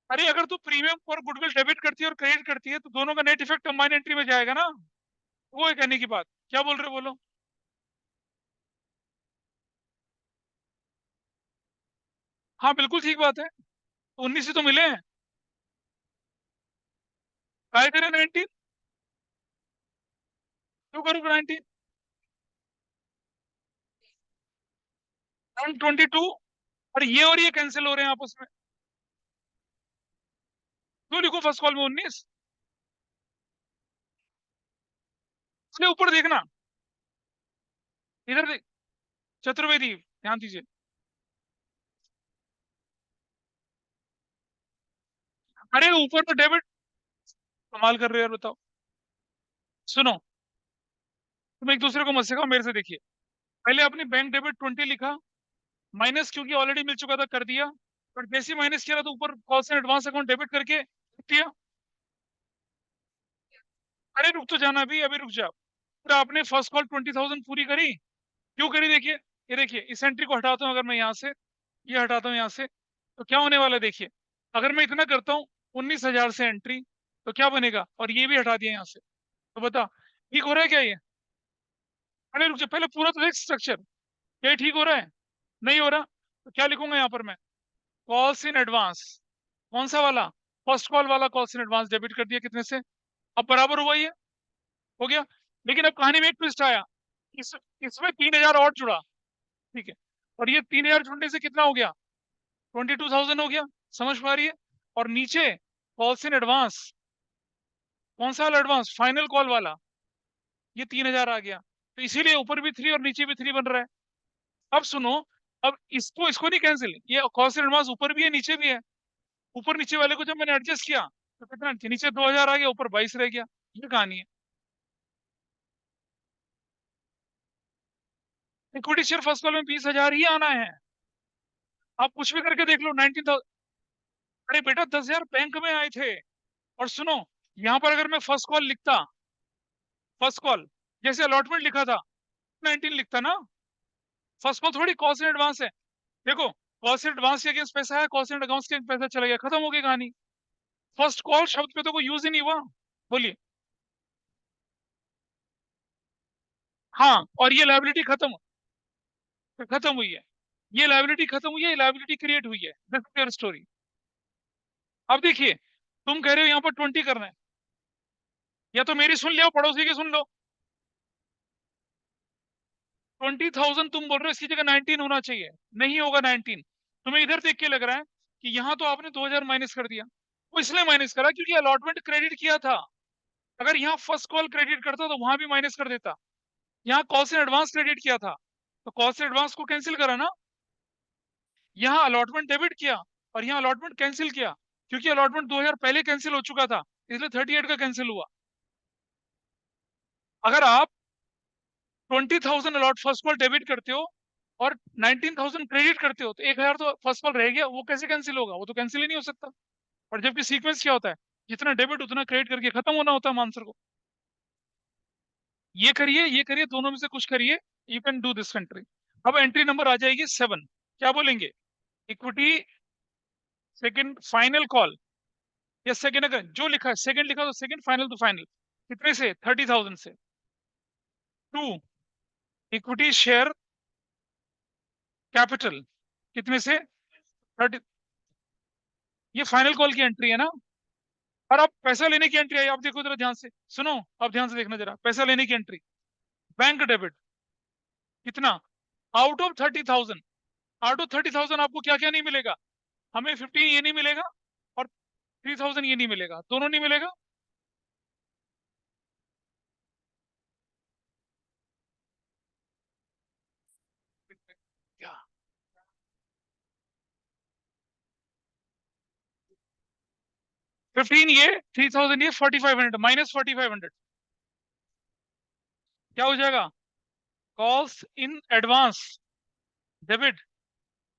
Speaker 1: अरे अगर तू प्रीमियम और गुडविल डेबिट करती है और क्रेडिट करती है तो दोनों का नेट इफेक्ट कंबाइन एंट्री में जाएगा ना। वो है कहने की बात। क्या बोल रहे हो, बोलो। हाँ बिल्कुल ठीक बात है। 19 ही तो मिले हैं। काय करे 19? क्यों करूँ 19? 22। और ये कैंसिल हो रहे हैं आपस में। क्यों लिखो फर्स्ट कॉल में 19? इसलिए ऊपर देखना, इधर देख। चतुर्वेदी ध्यान दीजिए। अरे ऊपर तो डेबिट। कमाल कर रहे हो यार, बताओ। सुनो, तुम एक दूसरे को मत सिखाओ, मेरे से देखिए। पहले अपनी बैंक डेबिट 20 लिखा, माइनस क्योंकि ऑलरेडी मिल चुका था कर दिया। पर जैसे माइनस किया तो ऊपर cost and advance account debit करके लिख दिया। अरे रुक तो जाना, अभी रुक जा। फिर आपने फर्स्ट कॉल 20,000 पूरी करी। क्यों करी देखिए। ये देखिए, इस एंट्री को हटाता हूँ अगर मैं यहाँ से, ये हटाता हूँ यहाँ से, तो क्या होने वाला है देखिए। अगर मैं इतना करता हूँ 19,000 से एंट्री, तो क्या बनेगा? और ये भी हटा दिया यहाँ से, तो बता ठीक हो रहा है क्या ये? अरे रुक जा, पहले पूरा तो देख स्ट्रक्चर। क्या ये ठीक हो रहा है? नहीं हो रहा तो क्या लिखूंगा यहाँ पर मैं? Calls in advance. कौन सा वाला? फर्स्ट कॉल वाला कॉल्स इन एडवांस डेबिट कर दिया कितने से। अब बराबर हुआ ये, हो गया। लेकिन अब कहानी में एक ट्विस्ट आया। इस इसमें 3,000 और जुड़ा। ठीक है। और ये 3,000 जुड़ने से कितना हो गया? 22,000 हो गया। समझ पा रही है? और नीचे कॉल्स इन एडवांस, कौन सा वाला एडवांस? फाइनल कॉल वाला। ये 3,000 आ गया। तो इसीलिए ऊपर भी 3 और नीचे भी 3 बन रहा है। अब सुनो, अब इसको इसको नहीं कैंसिल, ये कॉल्स इन एडवांस ऊपर भी है नीचे भी है। ऊपर नीचे वाले को जब मैंने एडजस्ट किया तो कितना नीचे 2,000 आ गया, ऊपर 22 रह गया। ये कहानी है। इक्विटी शेयर फर्स्ट कॉल में 20,000 ही आना है। आप कुछ भी करके देख लो 19,000। अरे बेटा 10,000 बैंक में आए थे। और सुनो, यहाँ पर अगर मैं फर्स्ट कॉल लिखता, फर्स्ट कॉल जैसे अलॉटमेंट लिखा था, 19 लिखता ना। फर्स्ट कॉल थोड़ी कॉस्ट इन एडवांस है। देखो, कॉस्ट इन एडवांस के अगेंस्ट पैसा है, कॉस्ट इन एडवांस के अगेंस्ट पैसा चला गया, खत्म हो गई कहानी। फर्स्ट कॉल शब्द पे तो कोई यूज ही नहीं हुआ। बोलिए। हाँ, और ये लाइबिलिटी खत्म, खत्म हुई है। ये लाइबिलिटी खत्म हुई है, ये लाइबिलिटी क्रिएट हुई है। This is your story. अब देखिए, तुम कह रहे हो यहाँ पर 20 करना है, या तो मेरी सुन लो पड़ोसी की सुन लो। 20,000 तुम बोल रहे हो, इसकी जगह 19 होना चाहिए। नहीं होगा 19। तुम्हें इधर देख के लग रहा है कि यहाँ तो आपने 2,000 माइनस कर दिया। वो इसलिए माइनस करा क्योंकि अलॉटमेंट क्रेडिट किया था। अगर यहाँ फर्स्ट कॉल क्रेडिट करता तो वहां भी माइनस कर देता। यहाँ कॉल से एडवांस क्रेडिट किया था, तो कॉल से एडवांस को कैंसिल करा ना। यहाँ अलॉटमेंट डेबिट किया और यहाँ अलॉटमेंट कैंसिल किया, क्योंकि अलॉटमेंट 2,000 पहले कैंसिल हो चुका था, इसलिए 38 का कैंसिल हुआ। अगर आप 20,000 अलॉट फर्स्ट कॉल डेबिट करते हो और 19,000 क्रेडिट करते हो, तो 1,000 तो फर्स्ट कॉल रह गया, वो कैसे कैंसिल होगा? वो तो कैंसिल ही नहीं हो सकता। और जबकि सीक्वेंस क्या होता है? जितना डेबिट उतना क्रेडिट करके खत्म होना होता है आंसर को। ये करिए, दोनों में से कुछ करिए। You can do this entry. अब एंट्री नंबर आ जाएगी 7। क्या बोलेंगे? इक्विटी सेकंड फाइनल कॉल, या सेकंड, अगर जो लिखा है सेकंड लिखा तो सेकंड, फाइनल तो फाइनल। कितने से? 30,000 से। टू, इक्विटी शेयर कैपिटल, कितने से? 30। ये फाइनल कॉल की एंट्री है ना। और अब पैसा लेने की एंट्री आई, आप देखो जरा ध्यान से, सुनो। आप ध्यान से देखना जरा, पैसा लेने की एंट्री, बैंक डेबिट, कितना? Out of 30,000। आउट ऑफ 30,000 आपको क्या क्या नहीं मिलेगा? हमें 15 ये नहीं मिलेगा, और 3,000 ये नहीं मिलेगा, दोनों नहीं मिलेगा। क्या? 15 ये, 3,000 ये, 4,500 माइनस 4,500, क्या हो जाएगा? कॉल्स इन एडवांस डेबिट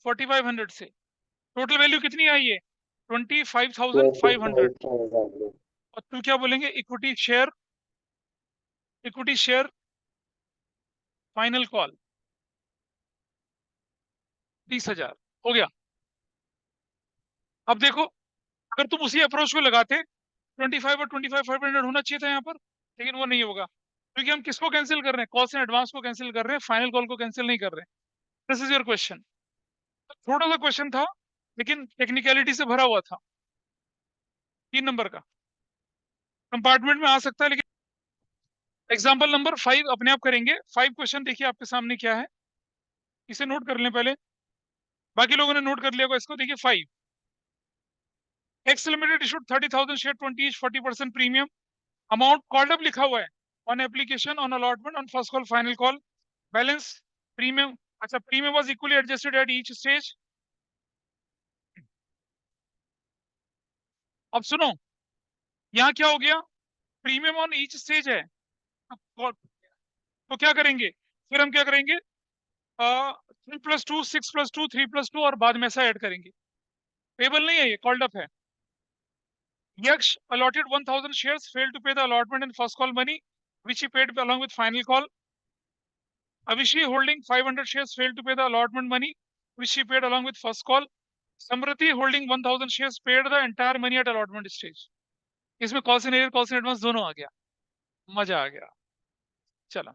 Speaker 1: 4,500 से। टोटल वैल्यू कितनी आई है? 25,500। और तू क्या बोलेंगे? इक्विटी शेयर फाइनल कॉल 30,000 हो गया। अब देखो, अगर तुम उसी अप्रोच को लगाते 25 और 25,500 होना चाहिए था यहाँ पर, लेकिन वो नहीं होगा क्योंकि हम किसको कैंसिल कर रहे हैं? कॉल्स इन एडवांस को कैंसिल कर रहे हैं, फाइनल कॉल को कैंसिल नहीं कर रहे हैं। This is your question. थोड़ा सा क्वेश्चन था लेकिन टेक्निकलिटी से भरा हुआ था। 3 नंबर का कंपार्टमेंट में आ सकता है, लेकिन एग्जाम्पल नंबर 5 अपने आप करेंगे। 5 क्वेश्चन देखिए आपके सामने क्या है, इसे नोट कर लें पहले। बाकी लोगों ने नोट कर लिया होगा इसको। देखिए 5, X limited issued 30,000 share 20 each 40% premium, amount called up लिखा हुआ है on application on allotment on first call final call, balance premium. अच्छा, premium was equally adjusted at each stage. अब सुनो, यहाँ क्या हो गया? प्रीमियम ऑन ईच स्टेज है, तो क्या करेंगे? फिर हम क्या करेंगे? 3+2 6+2 3+2 और बाद में ऐसा ऐड करेंगे। पेबल नहीं है, ये कॉल्ड अप है। Yaksh allotted 1,000 shares, failed to pay the allotment in first call money, which he paid along with final call. Avishi holding 500 shares, failed to pay the allotment money, which he paid along with first call. Samriti holding 1,000 shares, paid the entire money at allotment stage. इसमें calls in air calls in advance दोनों आ गया, मजा आ गया। चलो,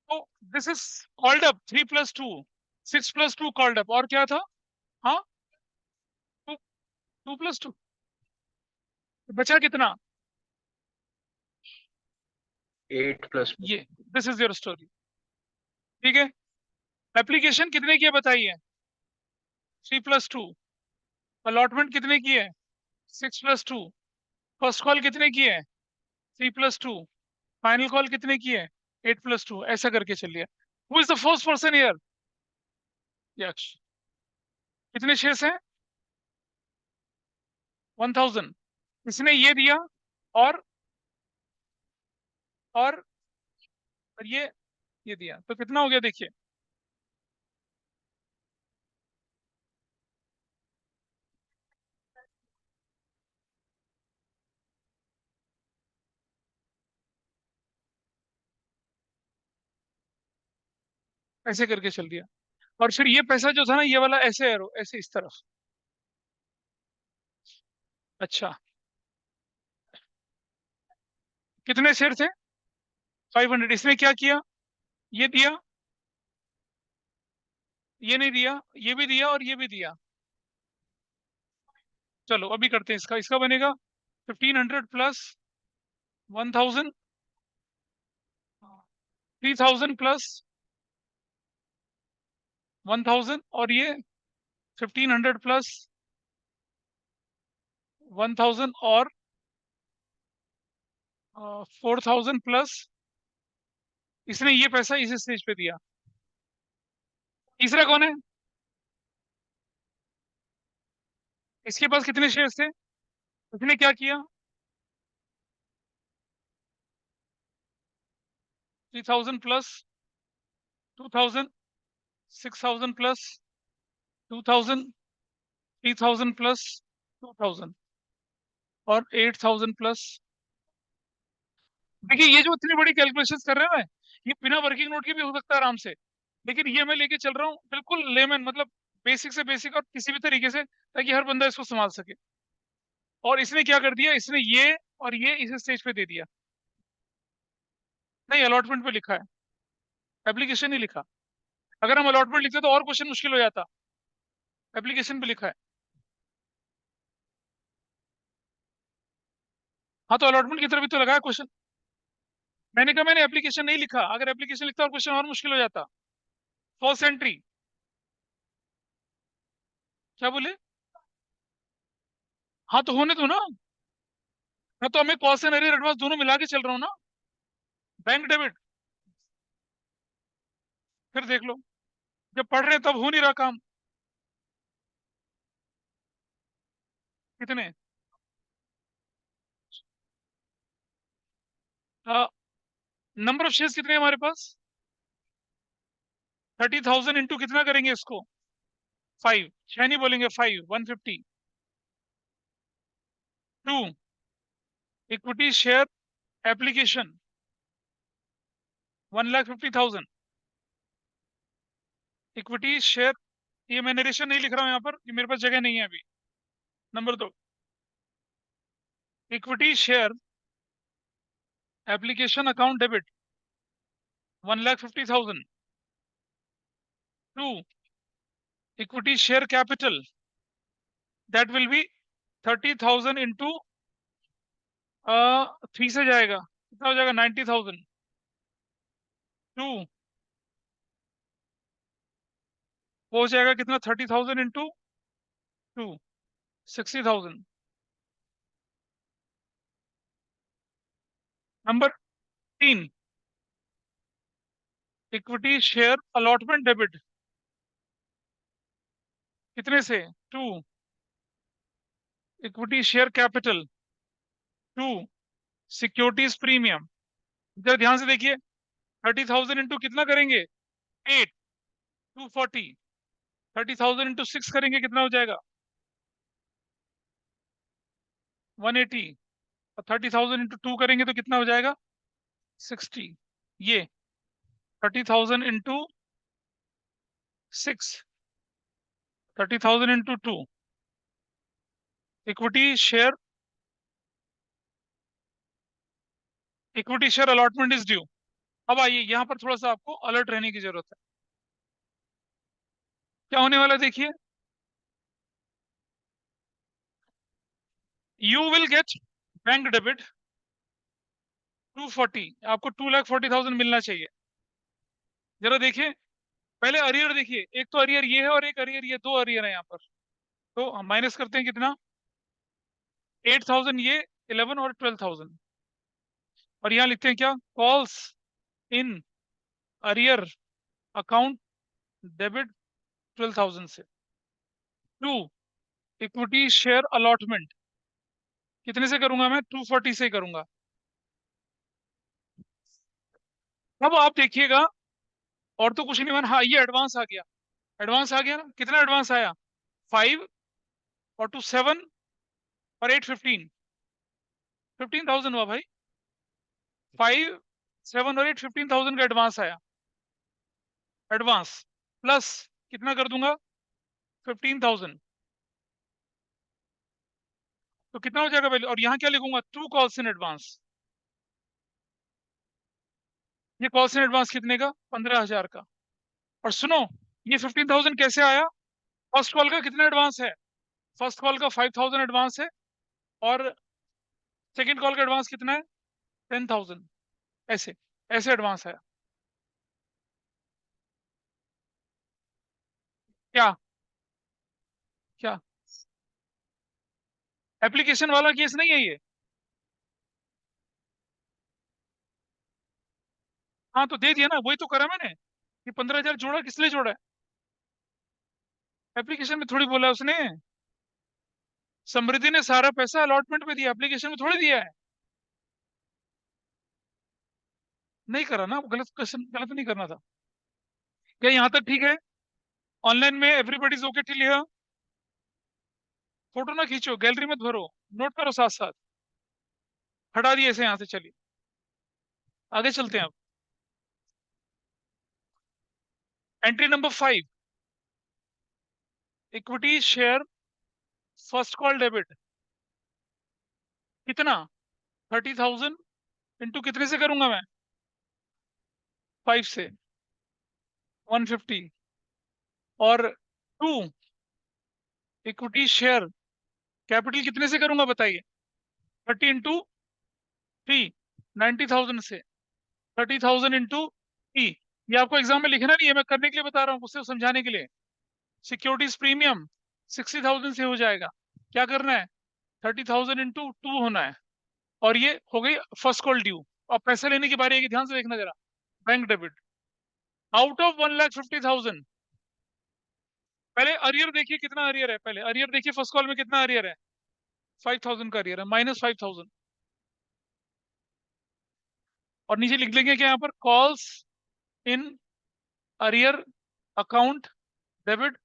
Speaker 1: तो this is called up 3+2 6+2 called up. और क्या था? हाँ, 2+2 बचा कितना?
Speaker 2: 8+.
Speaker 1: ये दिस इज योर स्टोरी। ठीक है, एप्लीकेशन कितने की है बताइए? 3+2। अलॉटमेंट कितने की है? 6+2। फर्स्ट कॉल कितने की है? 3+2। फाइनल कॉल कितने की है? 8+2। ऐसा करके चलिए। Who is the first person here? यक्ष। कितने शेयर्स हैं? 1,000। इसने ये दिया और और और ये दिया, तो कितना हो गया देखिए। ऐसे करके चल दिया। और फिर ये पैसा जो था ना, ये वाला ऐसे एरो ऐसे इस तरफ। अच्छा, कितने शेयर थे? 500। इसने क्या किया? ये दिया, ये नहीं दिया, ये भी दिया और ये भी दिया। चलो अभी करते हैं इसका। इसका बनेगा 1,500 प्लस 1,000, 3,000 प्लस 1,000, और ये 1,500 प्लस 1,000 और 4,000 प्लस। इसने ये पैसा इस स्टेज पे दिया। तीसरा कौन है? इसके पास कितने शेयर्स थे? इसने क्या किया? 3,000 प्लस 2,000, 6,000 प्लस 2,000, 3,000 प्लस 2,000 और 8,000 प्लस। देखिए, ये जो इतनी बड़ी कैलकुलेशंस कर रहे हैं ना, ये बिना वर्किंग नोट के भी हो सकता है आराम से, लेकिन ये मैं लेके चल रहा हूँ बिल्कुल लेमन, मतलब बेसिक से बेसिक और किसी भी तरीके से, ताकि हर बंदा इसको संभाल सके। और इसने क्या कर दिया? इसने ये और ये इस स्टेज पे दे दिया। नहीं, अलॉटमेंट पे लिखा है, एप्लीकेशन नहीं लिखा। अगर हम अलॉटमेंट लिखते तो और क्वेश्चन मुश्किल हो जाता। एप्लीकेशन पे लिखा है। हाँ, तो अलॉटमेंट की तरफ भी तो लगा है क्वेश्चन। मैंने कहा मैंने एप्लीकेशन नहीं लिखा, अगर एप्लीकेशन लिखता और क्वेश्चन और मुश्किल हो जाता। False entry. क्या बोले? हाँ, तो होने दो ना। मैं तो हमें कॉस्ट एंड एरियर एडवांस दोनों मिला के चल रहा हूँ ना। Bank debit. फिर देख लो, जब पढ़ रहे हैं तब हो नहीं रहा काम। कितने? नंबर ऑफ शेयर्स कितने हैं हमारे पास? 30,000 इंटू कितना करेंगे इसको? 5, 6 नहीं बोलेंगे, 5, 150। 2, equity share application 1,50,000। Equity share, ये मैं नरेशन नहीं लिख रहा हूं यहाँ पर, ये मेरे पास जगह नहीं है अभी। Number 2, equity share application account debit 1,50,000। 2, equity share capital, that will be 30,000 into 3 से जाएगा, कितना हो जाएगा, 90,000। 2, वो हो जाएगा कितना, 30,000 into 2, 60,000। Number 3, equity share allotment debit, कितने से, 2, equity share capital 2, securities premium. जरा ध्यान से देखिए, 30,000 इंटू कितना करेंगे, 8, 240। 30,000 इंटू 6 करेंगे, कितना हो जाएगा, 180। और 30,000 इंटू 2 करेंगे तो कितना हो जाएगा, 60। ये 30,000 into 6, 30,000 into 2, equity share allotment is due. अब आइए यहाँ पर थोड़ा सा आपको अलर्ट रहने की जरूरत है। क्या होने वाला है, देखिए, you will get bank debit 240, आपको 2,40,000 मिलना चाहिए। जरा देखिए, पहले अरियर देखिए, एक तो अरियर ये है और एक अरियर ये, दो अरियर है यहाँ पर। तो हम माइनस करते हैं कितना, 8,000 ये, 11 और 12,000। और यहाँ लिखते हैं क्या, calls in arrear account debit 12,000 से। 2, इक्विटी शेयर अलॉटमेंट, कितने से करूंगा मैं, 240 से करूंगा। अब आप देखिएगा, और तो कुछ नहीं बना, हाँ ये एडवांस आ गया, एडवांस आ गया ना, कितना एडवांस आया, 5 और 2 7 और 8 15, 15,000 हुआ भाई। 5, 7 और 8, 15,000 का एडवांस आया। एडवांस प्लस कितना कर दूंगा, 15,000, तो कितना हो जाएगा वैल्यू। और यहाँ क्या लिखूंगा, 2 कॉल्स इन एडवांस। ये कॉल्स इन एडवांस कितने का, 15,000 का। और सुनो, ये 15,000 कैसे आया, फर्स्ट कॉल का कितना एडवांस है, फर्स्ट कॉल का 5,000 एडवांस है, और सेकंड कॉल का एडवांस कितना है, 10,000। ऐसे ऐसे एडवांस है। क्या क्या एप्लीकेशन वाला केस नहीं है ये। हाँ तो दे दिया ना, वही तो करा मैंने। ये 15,000 जोड़ा, किस लिए जोड़ा है, एप्लीकेशन में थोड़ी बोला उसने। समृद्धि ने सारा पैसा अलॉटमेंट में दिया, एप्लीकेशन में थोड़ी दिया है। नहीं करा ना, गलत क्वेश्चन, गलत नहीं करना था क्या, यहाँ तक ठीक है। ऑनलाइन में everybody is okay till here. Photo ना खींचो, गैलरी मत भरो, नोट करो साथ साथ। हटा दिए इसे यहाँ से, चलिए आगे चलते हैं अब। Entry number 5, equity share first call debit, कितना, 30,000 इंटू कितने से करूंगा मैं, 5 से, 150। और 2, इक्विटी शेयर कैपिटल कितने से करूंगा बताइए, 30 इंटू 3, 90,000 से, 30,000 इंटू 3। ये आपको एग्जाम में लिखना नहीं है, मैं करने के लिए बता रहा हूँ, उससे समझाने के लिए। सिक्योरिटीज प्रीमियम 60,000 से हो जाएगा, क्या करना है, 30,000 इंटू 2 होना है। और ये हो गई फर्स्ट कॉल ड्यू। और पैसे लेने की बारी आएगी, ध्यान से देखना जरा, बैंक डेबिट आउट ऑफ 1,50,000। पहले अरियर देखिए, कितना अरियर है, पहले अरियर देखिए, फर्स्ट कॉल में कितना अरियर है, 5,000 का अरियर है, -5,000। और नीचे लिख लेंगे क्या यहाँ पर, calls in arrear account debit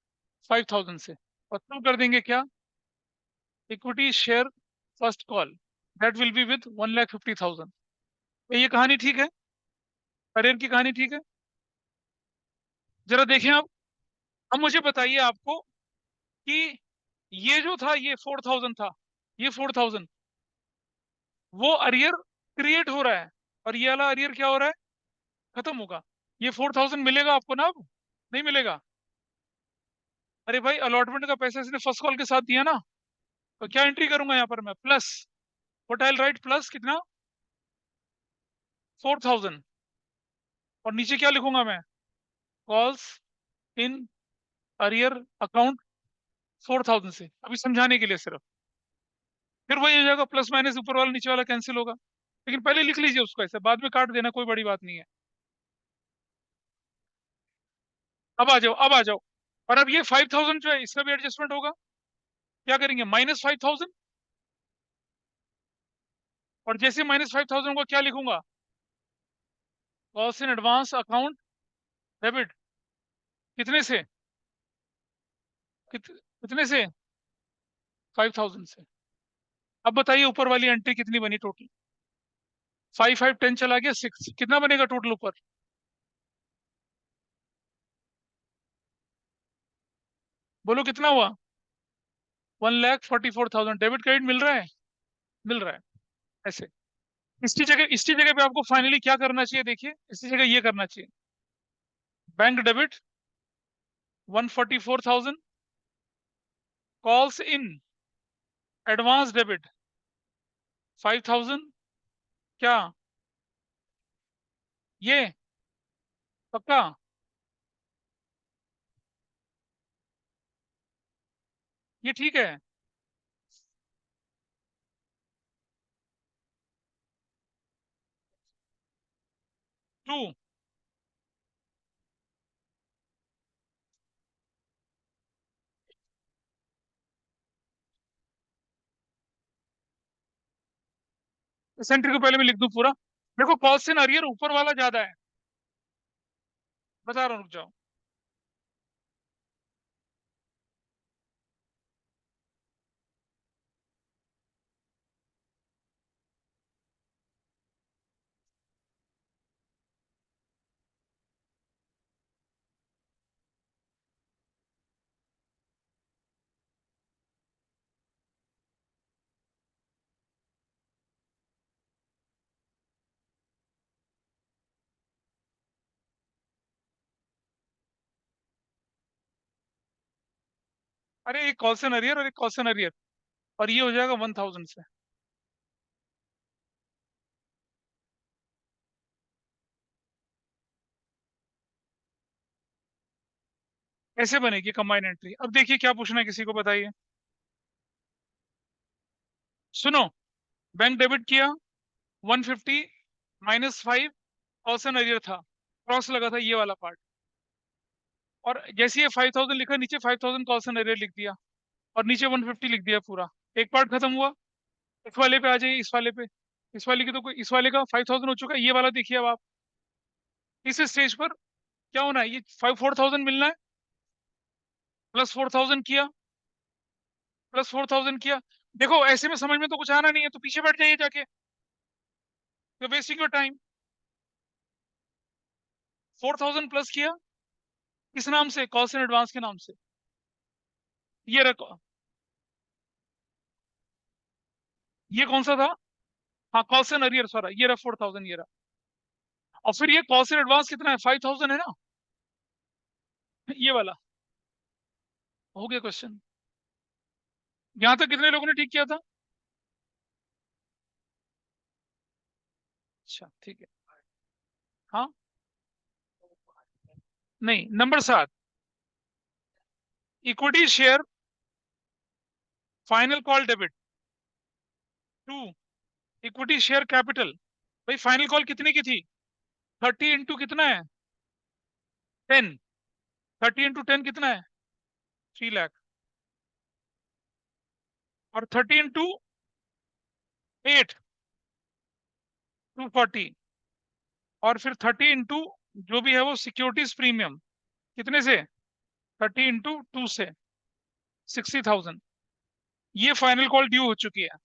Speaker 1: 5,000 से, और थ्रू कर देंगे क्या, equity share first call, that will be with 1,50,000। ये कहानी ठीक है, करियर की कहानी ठीक है। जरा देखें अब मुझे बताइए आपको कि ये जो था ये 4,000 था, ये 4,000, वो अरियर क्रिएट हो रहा है, और ये वाला अरियर क्या हो रहा है, खत्म होगा। ये 4,000 मिलेगा आपको ना, अब नहीं मिलेगा। अरे भाई अलॉटमेंट का पैसा इसने फर्स्ट कॉल के साथ दिया ना, तो क्या एंट्री करूंगा यहाँ पर मैं, plus, what I will write, plus कितना, 4,000, और नीचे क्या लिखूंगा मैं, कॉल्स इन अरियर अकाउंट 4,000 से, अभी समझाने के लिए सिर्फ। फिर वही हो जाएगा, प्लस माइनस ऊपर वाला नीचे वाला कैंसिल होगा, लेकिन पहले लिख लीजिए उसको ऐसे, बाद में काट देना, कोई बड़ी बात नहीं है। अब आ जाओ, अब आ जाओ। और अब ये 5,000 जो है इसका भी एडजस्टमेंट होगा, क्या करेंगे, -5,000, और जैसे -5,000 को क्या लिखूंगा, cost in advance account debit, कितने से, कितने से, 5,000 से। अब बताइए ऊपर वाली एंट्री कितनी बनी टोटल, 5 5 10 चला गया 6, कितना बनेगा टोटल ऊपर, बोलो कितना हुआ, 1,44,000। डेबिट क्रेडिट मिल रहा है, मिल रहा है ऐसे। इसकी जगह पे आपको फाइनली क्या करना चाहिए, देखिए इसकी जगह ये करना चाहिए, bank debit 144,000, calls in advance debit 5,000, क्या ये पक्का, ये ठीक है। 2, इस एंट्री को पहले मैं लिख दूं पूरा। देखो कॉल्स इन अरियर ऊपर वाला ज्यादा है, बता रहा हूं, रुक जाओ। अरे एक कॉल्स इन अरियर और एक कॉल्स इन अरियर, और ये हो जाएगा 1,000 से। ऐसे बनेगी कंबाइन एंट्री। अब देखिए क्या पूछना है, किसी को बताइए, सुनो, बैंक डेबिट किया 150 -5, कॉल्स इन अरियर था, क्रॉस लगा था ये वाला पार्ट, और जैसे ये 5,000 लिखा, नीचे 5,000 कॉल्स एंड एरियर लिख दिया, और नीचे 150 लिख दिया पूरा। एक पार्ट खत्म हुआ। इस वाले पे आ जाइए, इस वाले पे, इस वाले की तो कोई, इस वाले का 5,000 हो चुका है, ये वाला देखिए अब आप, इस स्टेज पर क्या होना है, ये 4,000 मिलना है, +4,000 किया, +4,000 किया। देखो ऐसे में समझ में तो कुछ आना नहीं है, तो पीछे बैठ जाइए जाके, you wasting your time. 4,000 plus किया, किस नाम से, कॉल्स इन एडवांस के नाम से, ये रखो, ये कौन सा था, हाँ कॉल्स इन अरियर, सॉरी ये रहा 4,000, ये रहा। और फिर ये कॉल्स इन एडवांस कितना है, 5,000 है ना, ये वाला। हो गया क्वेश्चन। यहां तक कितने लोगों ने ठीक किया था, अच्छा ठीक है। हाँ, नहीं, number 7, equity share final call debit. 2, equity share capital, भाई फाइनल कॉल कितने की थी, 30 इंटू कितना है, 10, 30 इंटू 10 कितना है, 3 लाख, और 30 इंटू 8, 240, और फिर 30 इंटू जो भी है वो सिक्योरिटीज प्रीमियम, कितने से, 30 इंटू 2 से, 60,000, ये फाइनल कॉल ड्यू हो चुकी है,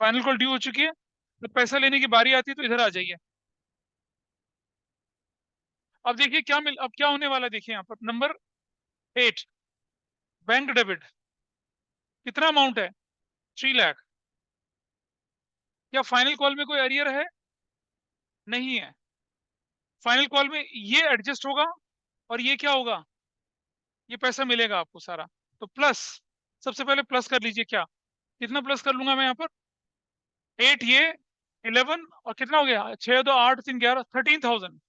Speaker 1: फाइनल कॉल ड्यू हो चुकी है। तो पैसा लेने की बारी आती है तो इधर आ जाइए। अब देखिए अब क्या होने वाला है, देखिए यहाँ पर नंबर 8, बैंक डेबिट, कितना अमाउंट है? 3 लाख। क्या फाइनल कॉल में कोई अरियर है? नहीं है। फाइनल कॉल में ये एडजस्ट होगा और ये क्या होगा, ये पैसा मिलेगा आपको सारा। तो प्लस, सबसे पहले प्लस कर लीजिए, क्या कितना प्लस कर लूंगा मैं यहाँ पर? 8 ये, 11 और कितना हो गया, 6 2 8 3 11, 13,000।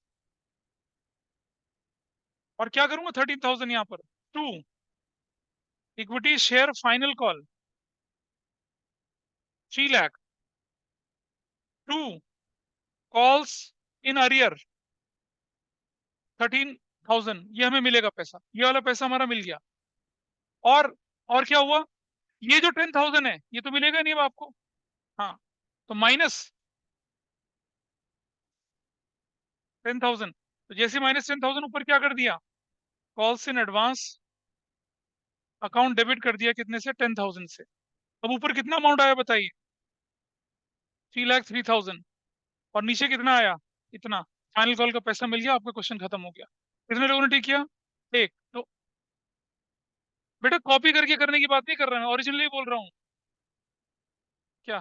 Speaker 1: और क्या करूंगा 13,000 यहाँ पर? 2 equity share final call 3 lakh, 2 calls in arrear 13,000, ये हमें मिलेगा पैसा, ये वाला पैसा हमारा मिल गया। और क्या हुआ, ये जो 10,000 है ये तो मिलेगा नहीं अब आपको। हाँ, तो माइनस 10,000, तो जैसे माइनस 10,000 ऊपर क्या कर दिया, calls in advance account debit कर दिया, कितने से? 10,000 से। अब ऊपर कितना अमाउंट आया बताइए? 3,03,000। और नीचे कितना आया? इतना। फाइनल कॉल का पैसा मिल गया, आपका क्वेश्चन खत्म हो गया। कितने लोगों ने ठीक किया? एक। तो बेटा कॉपी करके करने की बात नहीं कर रहा हूँ, ओरिजिनली बोल रहा हूँ। क्या?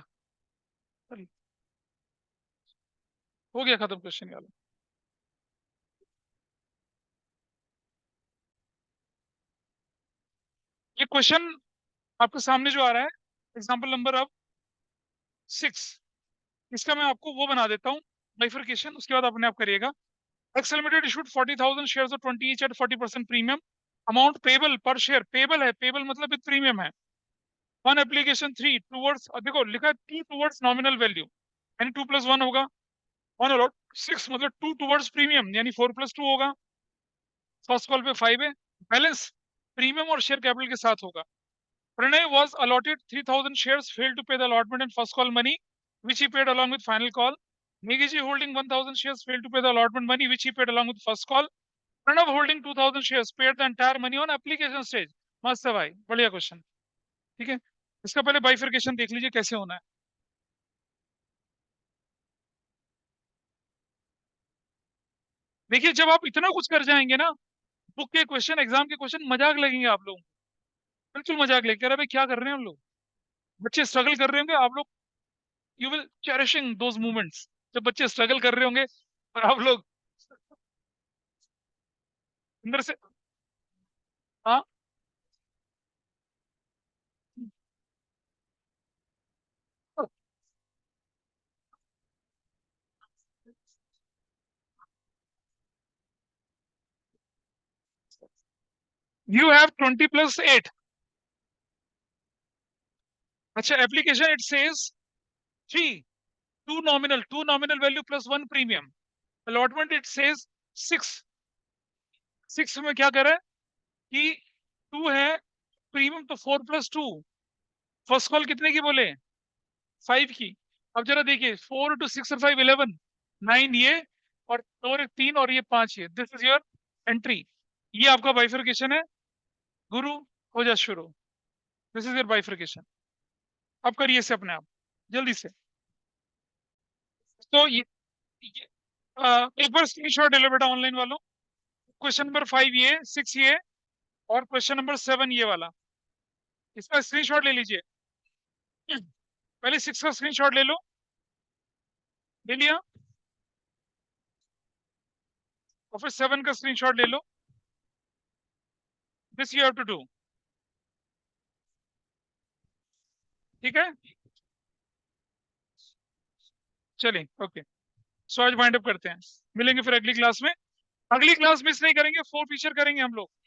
Speaker 1: चलिए, हो गया खत्म क्वेश्चन वाला। ये क्वेश्चन आपके सामने जो आ रहा है, एग्जाम्पल नंबर अब 6, इसका मैं आपको वो बना देता हूँ बाइफरकेशन, उसके बाद अपने आप करिएगा। Excel limited issued 40,000 shares of 20 each at 40% premium, amount payable पर शेयर, पेबल है, पेबल मतलब विद प्रीमियम है, वन एप्लीकेशन 3 टूवर्ड्स, देखो लिखा है 2 टूवर्ड्स नॉमिनल वैल्यू, यानी 2 + 1 होगा, 1 अलॉट 6 मतलब 2 टूवर्ड्स प्रीमियम, यानी 4 + 2 होगा, फर्स्ट कॉल पे 5 है, बैलेंस प्रीमियम और शेयर कैपिटल के साथ होगा। Pranay was allotted 3,000 shares, failed to pay the allotment and first call money, which he paid along with final call. Negiji holding 1,000 shares, failed to pay the allotment money, which he paid along with first call. Pranav holding 2,000 shares, paid the entire money on application stage. मस्त है भाई, बढ़िया question. ठीक है, इसका पहले bifurcation देख लीजिए कैसे होना है। देखिए जब आप इतना कुछ कर जाएंगे ना, बुक के क्वेश्चन, एग्जाम के क्वेश्चन मजाक लगेंगे आप लोगों को, बिल्कुल मजाक लगेगा, अरे भाई क्या कर रहे हैं हम लोग, बच्चे स्ट्रगल कर रहे होंगे, आप लोग you will cherishing those moments, जब बच्चे स्ट्रगल कर रहे होंगे और आप लोग अंदर से। हाँ, यू हैव 20 + 8। अच्छा, application it says 3, 2 nominal value +1 premium, allotment it says 6, 6 में क्या कर रहा है कि 2 है प्रीमियम, तो 4 + 2, फर्स्ट कॉल कितने की बोले? 5 की। अब जरा देखिए 4 × 6 और 5 11, 9 ये, और 2 और 3 और ये 5 ये, दिस इज योर एंट्री, ये आपका बाइफरकेशन है। गुरु हो जा शुरू, दिस इज योर बाइफरकेशन। अब करिए इसे अपने आप जल्दी से। तो ये एक बार स्क्रीनशॉट ले लो बेटा ऑनलाइन वालों, क्वेश्चन नंबर 5 ये, 6 ये, और क्वेश्चन नंबर 7 ये वाला, इसका स्क्रीनशॉट ले लीजिए। पहले 6 का स्क्रीनशॉट ले लो, ले लिया, और फिर 7 का स्क्रीनशॉट ले लो, this you have to do. ठीक है, चलिए ओके, सो आज वाइंड अप करते हैं, मिलेंगे फिर अगली क्लास में। अगली क्लास मिस नहीं करेंगे, 4 फीचर करेंगे हम लोग।